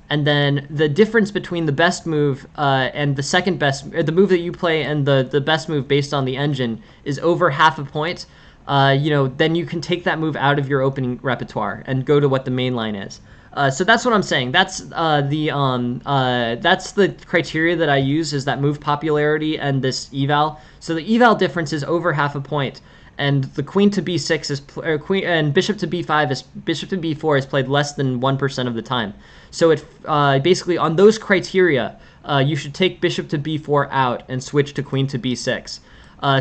And then the difference between the best move and the second best, the move that you play and the best move based on the engine is over half a point. Then you can take that move out of your opening repertoire and go to what the main line is. So that's what I'm saying. That's the criteria that I use, is that move popularity and this eval. So the eval difference is over half a point. And the queen to b6 and bishop to b4 is played less than 1% of the time. So it basically, on those criteria, you should take bishop to b4 out and switch to queen to b6.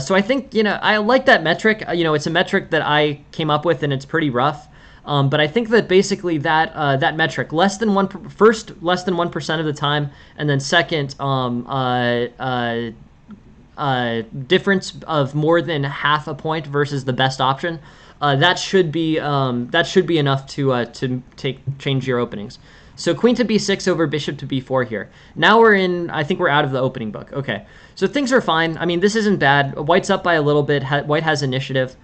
So I think, I like that metric. It's a metric that I came up with, and it's pretty rough. But I think that basically that metric, less than 1% of the time, and then second, difference of more than half a point versus the best option, that should be enough to change your openings. So queen to b6 over bishop to b4 here. Now I think we're out of the opening book. Okay, so things are fine. I mean, this isn't bad. White's up by a little bit. White has initiative,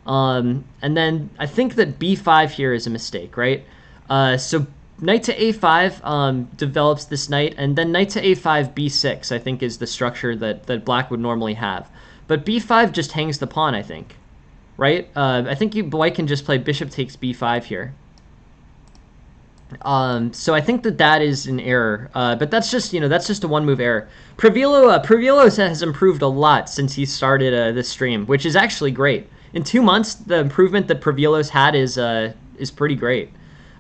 and then I think that b5 here is a mistake, right? So knight to a5 develops this knight, and then knight to a5, b6, I think, is the structure that black would normally have. But b5 just hangs the pawn, I think, right? I think white can just play bishop takes b5 here. So I think that is an error, but that's just a one-move error. Pravillo has improved a lot since he started this stream, which is actually great. In 2 months, the improvement that Pravillo's had is pretty great.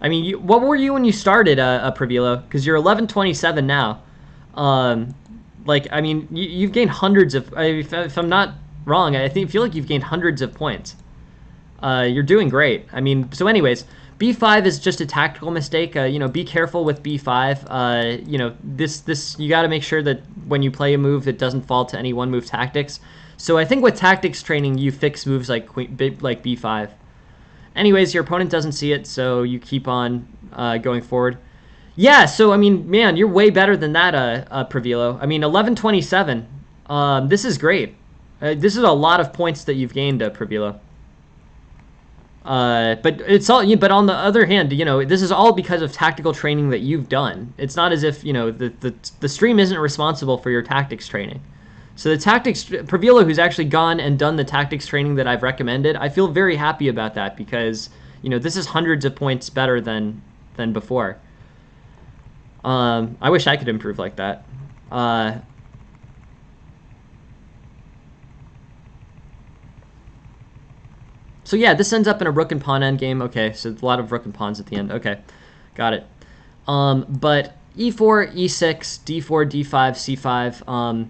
I mean, what were you when you started, Pravillo? Because you're 1127 now. I mean, you've gained hundreds of. If I'm not wrong, I feel like you've gained hundreds of points. You're doing great. I mean, so anyways, b5 is just a tactical mistake. Be careful with b5. This you got to make sure that when you play a move, it doesn't fall to any one move tactics. So I think with tactics training, you fix moves like like b5. Anyways, your opponent doesn't see it, so you keep on going forward. Yeah, so I mean, man, you're way better than that, Pravilo. I mean, 1127. This is great. This is a lot of points that you've gained, Pravilo. But it's all. But on the other hand, this is all because of tactical training that you've done. It's not as if the stream isn't responsible for your tactics training. So the tactics, Pravilo, who's actually gone and done the tactics training that I've recommended, I feel very happy about that because this is hundreds of points better than before. I wish I could improve like that. So yeah, this ends up in a rook and pawn endgame. Okay, so a lot of rook and pawns at the end. Okay, got it. But e4, e6, d4, d5, c5.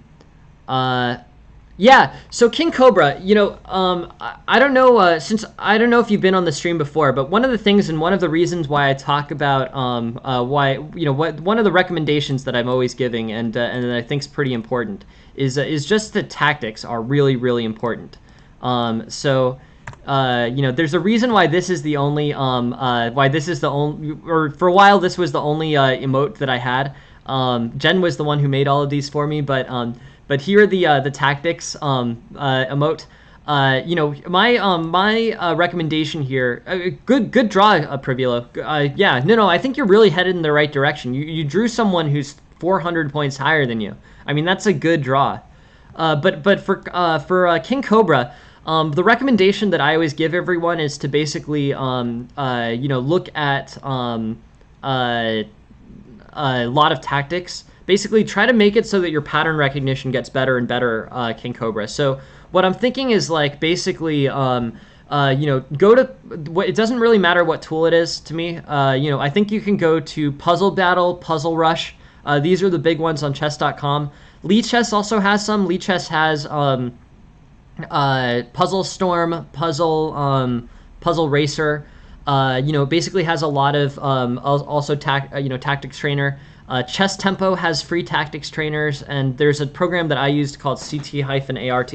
Yeah, so King Cobra, I don't know, since I don't know if you've been on the stream before, but one of the things and one of the reasons why I talk about one of the recommendations that I'm always giving and that I think is pretty important is just that tactics are really, really important. There's a reason why this is the only or for a while this was the only emote that I had. Jen was the one who made all of these for me, but here are the tactics emote. My recommendation here, good draw, Pravilo. I think you're really headed in the right direction. You drew someone who's 400 points higher than you. I mean, that's a good draw. But for King Cobra, the recommendation that I always give everyone is to basically look at a lot of tactics. Basically, try to make it so that your pattern recognition gets better and better, King Cobra. So what I'm thinking is basically go to it doesn't really matter what tool it is to me. I think you can go to Puzzle Battle, Puzzle Rush. These are the big ones on chess.com. Lichess also has some. Lichess has Puzzle Storm, Puzzle Racer. Basically has a lot of also tactics trainer. Chess Tempo has free tactics trainers, and there's a program that I used called CT-ART.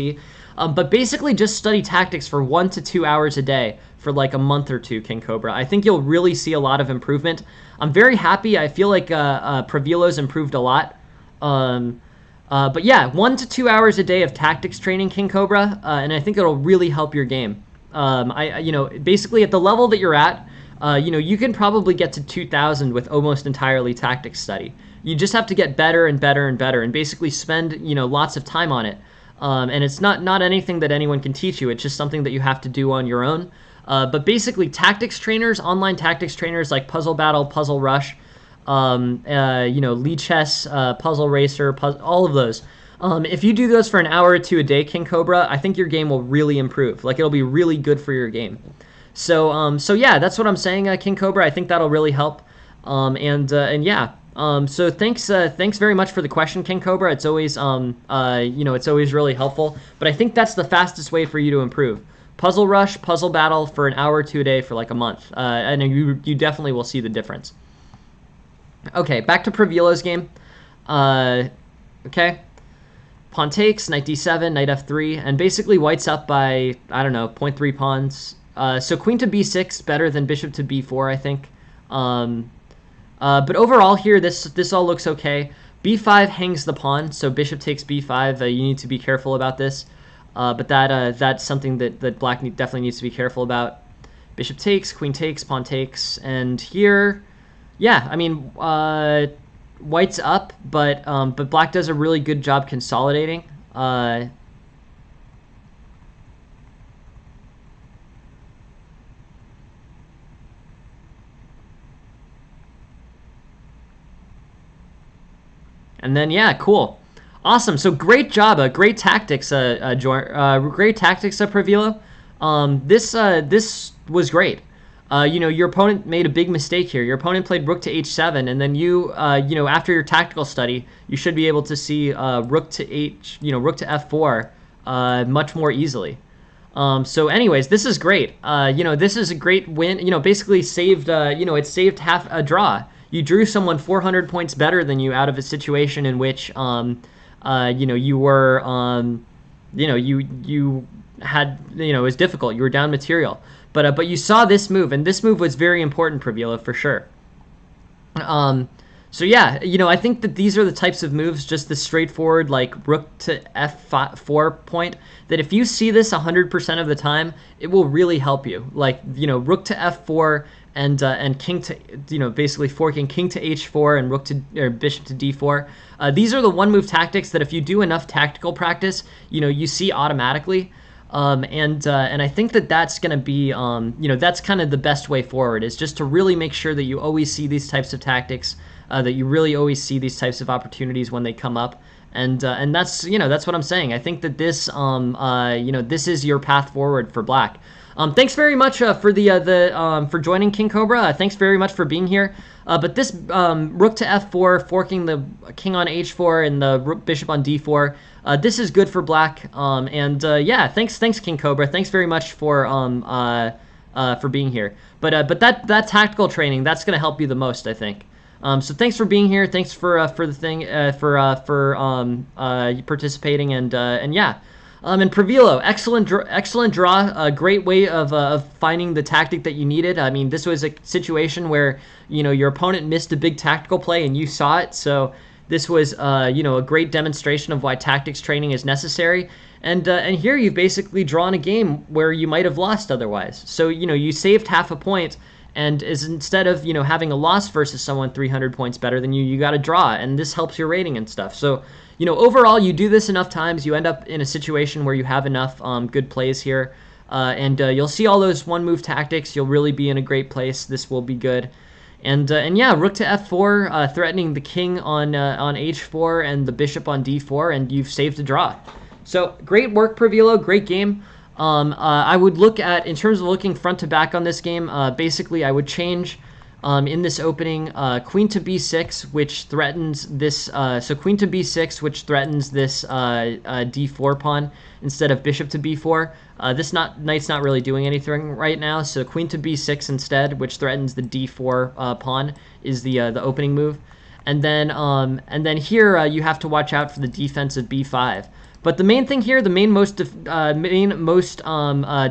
But basically just study tactics for 1 to 2 hours a day for like a month or two, King Cobra. I think you'll really see a lot of improvement. I'm very happy. I feel like Pravilo's improved a lot. But yeah, 1 to 2 hours a day of tactics training, King Cobra, and I think it'll really help your game. Basically at the level that you're at, you can probably get to 2,000 with almost entirely tactics study. You just have to get better and better and better, and basically spend lots of time on it. And it's not anything that anyone can teach you. It's just something that you have to do on your own. But basically, tactics trainers, online tactics trainers like Puzzle Battle, Puzzle Rush, Lichess, Puzzle Racer, all of those. If you do those for an hour or two a day, King Cobra, I think your game will really improve. Like, it'll be really good for your game. So yeah, that's what I'm saying, King Cobra. I think that'll really help. So thanks very much for the question, King Cobra. It's always it's always really helpful. But I think that's the fastest way for you to improve. Puzzle Rush, Puzzle Battle for an hour or two a day for like a month. And you definitely will see the difference. Okay, back to Pravilo's game. Okay. Pawn takes, knight d7, knight f3, and basically white's up by, I don't know, 0.3 pawns. So queen to b6, better than bishop to b4, I think. But overall here, this all looks okay. b5 hangs the pawn, so bishop takes b5. You need to be careful about this. But that's something that black definitely needs to be careful about. Bishop takes, queen takes, pawn takes, and here, yeah, I mean, white's up, but black does a really good job consolidating. And then, yeah, cool. Awesome. So great job. Great tactics, great tactics, Pravilo. This was great. Your opponent made a big mistake here. Your opponent played rook to h7, and then after your tactical study, you should be able to see rook to f4 much more easily. So anyways, this is great. This is a great win. Basically saved, it saved half a draw. You drew someone 400 points better than you out of a situation in which, you were, you had, it was difficult. You were down material. But you saw this move, and this move was very important, Pravila, for sure. So yeah, I think that these are the types of moves, just the straightforward like rook to f4 point, that if you see this 100% of the time, it will really help you. Like, rook to f4 and king to, basically forking king to h4 and rook to or bishop to d4. These are the one move tactics that if you do enough tactical practice, you see automatically. And I think that that's going to be, that's kind of the best way forward, is just to really make sure that you always see these types of tactics, that you really always see these types of opportunities when they come up. And that's, that's what I'm saying. I think that this, this is your path forward for black. Thanks very much for for joining, King Cobra. Thanks very much for being here. But this rook to f4, forking the king on h4 and the rook bishop on d4, this is good for black. Yeah, thanks King Cobra. Thanks very much for being here. But that tactical training, that's going to help you the most, I think. So thanks for being here. Thanks for the thing for participating, and yeah. And Pravilo, excellent draw, a great way of finding the tactic that you needed. I mean, this was a situation where, your opponent missed a big tactical play and you saw it. So this was, a great demonstration of why tactics training is necessary. And here you've basically drawn a game where you might have lost otherwise. So, you saved half a point, and instead of, having a loss versus someone 300 points better than you, you got a draw, and this helps your rating and stuff. So, overall, you do this enough times, you end up in a situation where you have enough good plays here, and you'll see all those one-move tactics. You'll really be in a great place. This will be good. And yeah, rook to f4, threatening the king on h4 and the bishop on d4, and you've saved a draw. So great work, Pravilo. Great game. I would look at, in terms of looking front to back on this game, basically I would change in this opening queen to b6, which threatens this, so queen to b6, which threatens this d4 pawn instead of bishop to b4. This knight's not really doing anything right now, so queen to b6 instead, which threatens the d4 pawn, is the opening move. And then here you have to watch out for the defense of b5. But the main thing here, the most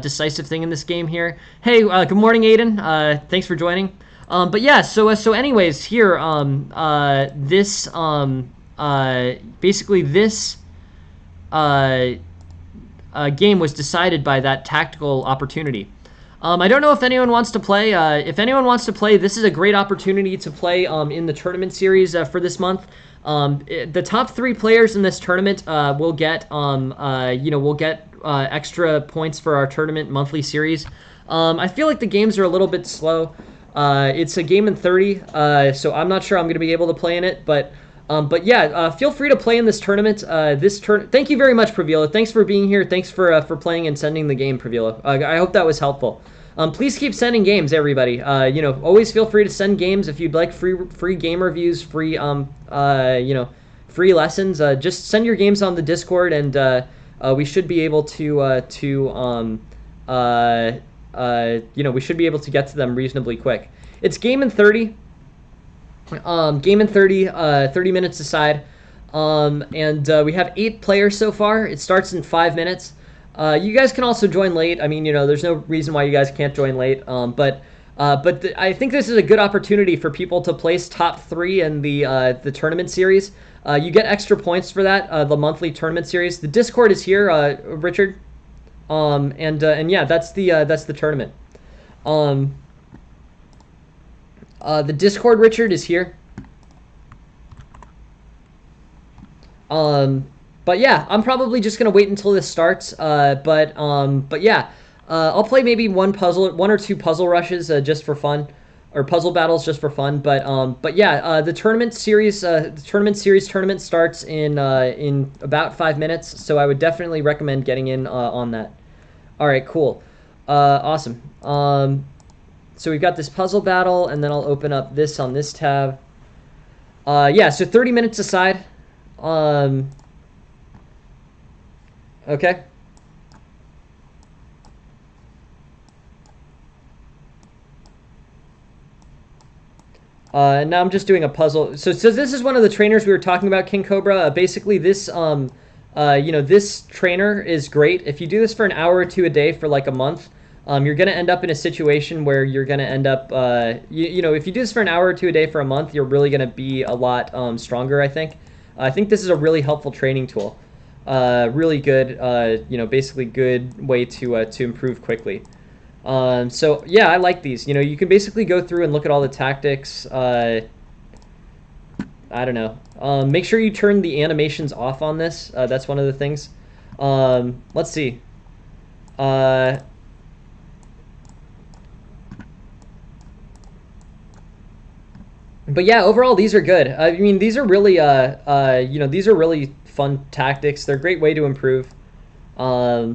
decisive thing in this game here. Hey, good morning, Aiden. Thanks for joining. But yeah, so anyways, here, this basically this game was decided by that tactical opportunity. I don't know if anyone wants to play. If anyone wants to play, this is a great opportunity to play in the tournament series for this month. The top 3 players in this tournament will get extra points for our tournament monthly series. I feel like the games are a little bit slow. It's a game in 30, so I'm not sure I'm going to be able to play in it, but yeah, feel free to play in this tournament. Thank you very much, Pravila. Thanks for being here. Thanks for playing and sending the game, Pravila. I hope that was helpful. Please keep sending games, everybody. Always feel free to send games if you'd like free game reviews, free free lessons. Just send your games on the Discord, and we should be able to we should be able to get to them reasonably quick. It's game in 30. Game in 30, 30 minutes aside. And we have 8 players so far. It starts in 5 minutes. You guys can also join late. I mean, there's no reason why you guys can't join late. I think this is a good opportunity for people to place top 3 in the tournament series. You get extra points for that, the monthly tournament series. The Discord is here, Richard. And yeah, that's the tournament. The Discord, Richard, is here. But yeah, I'm probably just gonna wait until this starts. But yeah, I'll play maybe one or two puzzle rushes just for fun, or puzzle battles just for fun. But yeah, the tournament series starts in about 5 minutes. So I would definitely recommend getting in on that. All right, cool, awesome. So we've got this puzzle battle, and then I'll open up this on this tab. Yeah, so 30 minutes aside. Okay. And now I'm just doing a puzzle. So this is one of the trainers we were talking about, King Cobra. Basically, this this trainer is great. If you do this for an hour or two a day for like a month, you're going to end up in a situation where you're going to end up, if you do this for an hour or two a day for a month, you're really going to be a lot stronger, I think. I think this is a really helpful training tool. Really good, basically good way to improve quickly. So yeah, I like these. You can basically go through and look at all the tactics. I don't know. Make sure you turn the animations off on this. That's one of the things. Let's see. But yeah, overall these are good. I mean, these are really these are really fun tactics. They're a great way to improve. Yeah,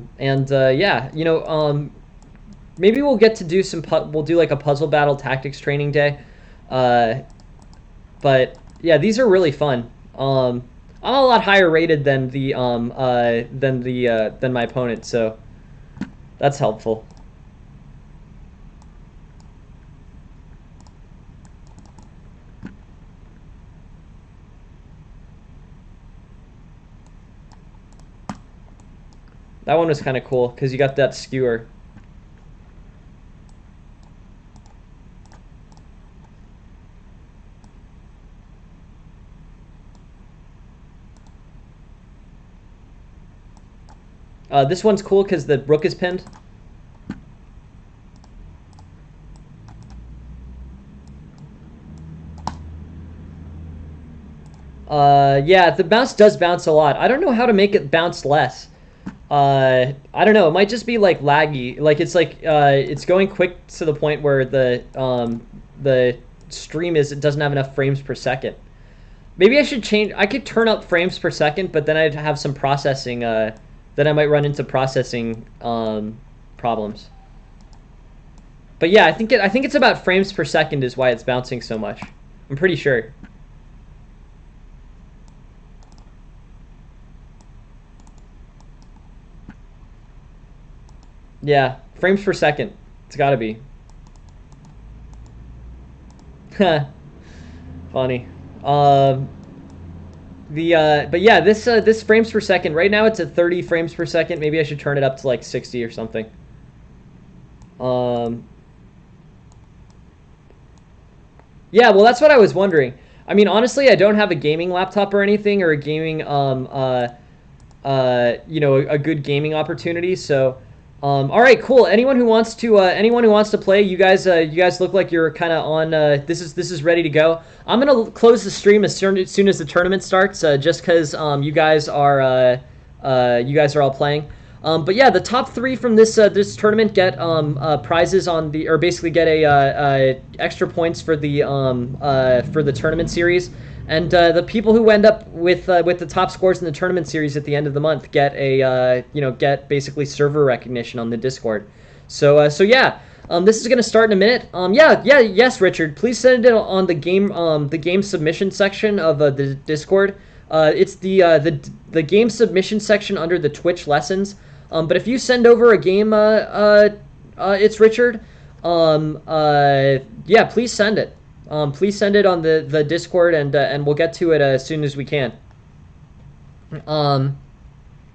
maybe we'll get to do we'll do like a puzzle battle tactics training day. But yeah, these are really fun. I'm a lot higher rated than than my opponent, so that's helpful. That one was kind of cool because you got that skewer. This one's cool because the rook is pinned. Yeah, the mouse does bounce a lot. I don't know how to make it bounce less. I don't know. It might just be like laggy. Like it's going quick to the point where the stream it doesn't have enough frames per second. Maybe I should change. I could turn up frames per second, but then I'd have some processing. Then I might run into processing problems. But yeah, I think it's about frames per second is why it's bouncing so much. I'm pretty sure. Yeah, frames per second. It's got to be. Funny. But yeah, this frames per second. Right now it's at 30 frames per second. Maybe I should turn it up to like 60 or something. Yeah, well, that's what I was wondering. I mean, honestly, I don't have a gaming laptop or anything, or a gaming a good gaming opportunity. So, all right, cool. Anyone who wants to play, you guys look like you're kind of on. This is ready to go. I'm gonna close the stream as soon as the tournament starts, just because you guys are all playing. But yeah, the top 3 from this tournament get prizes or basically get a extra points for the tournament series. And the people who end up with the top scores in the tournament series at the end of the month get get basically server recognition on the Discord. So yeah, this is gonna start in a minute. Yes, Richard, please send it on the game submission section of the Discord. It's the game submission section under the Twitch lessons. But if you send over a game, it's Richard. Yeah, please send it. Please send it on the Discord, and we'll get to it as soon as we can.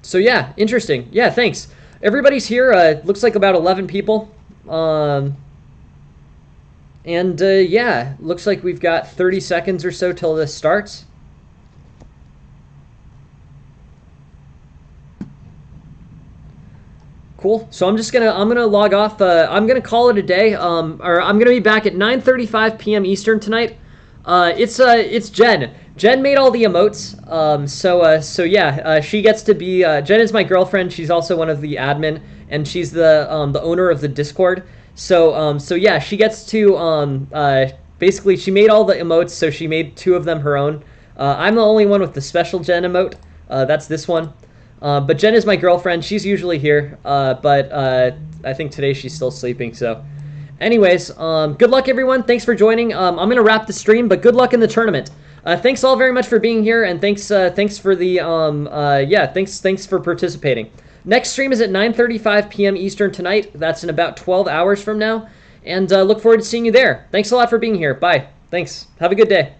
So yeah, interesting. Yeah, thanks. Everybody's here. Looks like about 11 people. Yeah, looks like we've got 30 seconds or so till this starts. Cool. So I'm gonna log off. I'm gonna call it a day. Or I'm gonna be back at 9:35 p.m. Eastern tonight. It's Jen. Jen made all the emotes. So yeah, she gets to be. Jen is my girlfriend. She's also one of the admin, and she's the owner of the Discord. So yeah, she gets to basically she made all the emotes. So she made 2 of them her own. I'm the only one with the special Jen emote. That's this one. But Jen is my girlfriend. She's usually here, but I think today she's still sleeping. So, anyways, good luck, everyone. Thanks for joining. I'm gonna wrap the stream, but good luck in the tournament. Thanks all very much for being here, and thanks for the thanks for participating. Next stream is at 9:35 p.m. Eastern tonight. That's in about 12 hours from now, and look forward to seeing you there. Thanks a lot for being here. Bye. Thanks. Have a good day.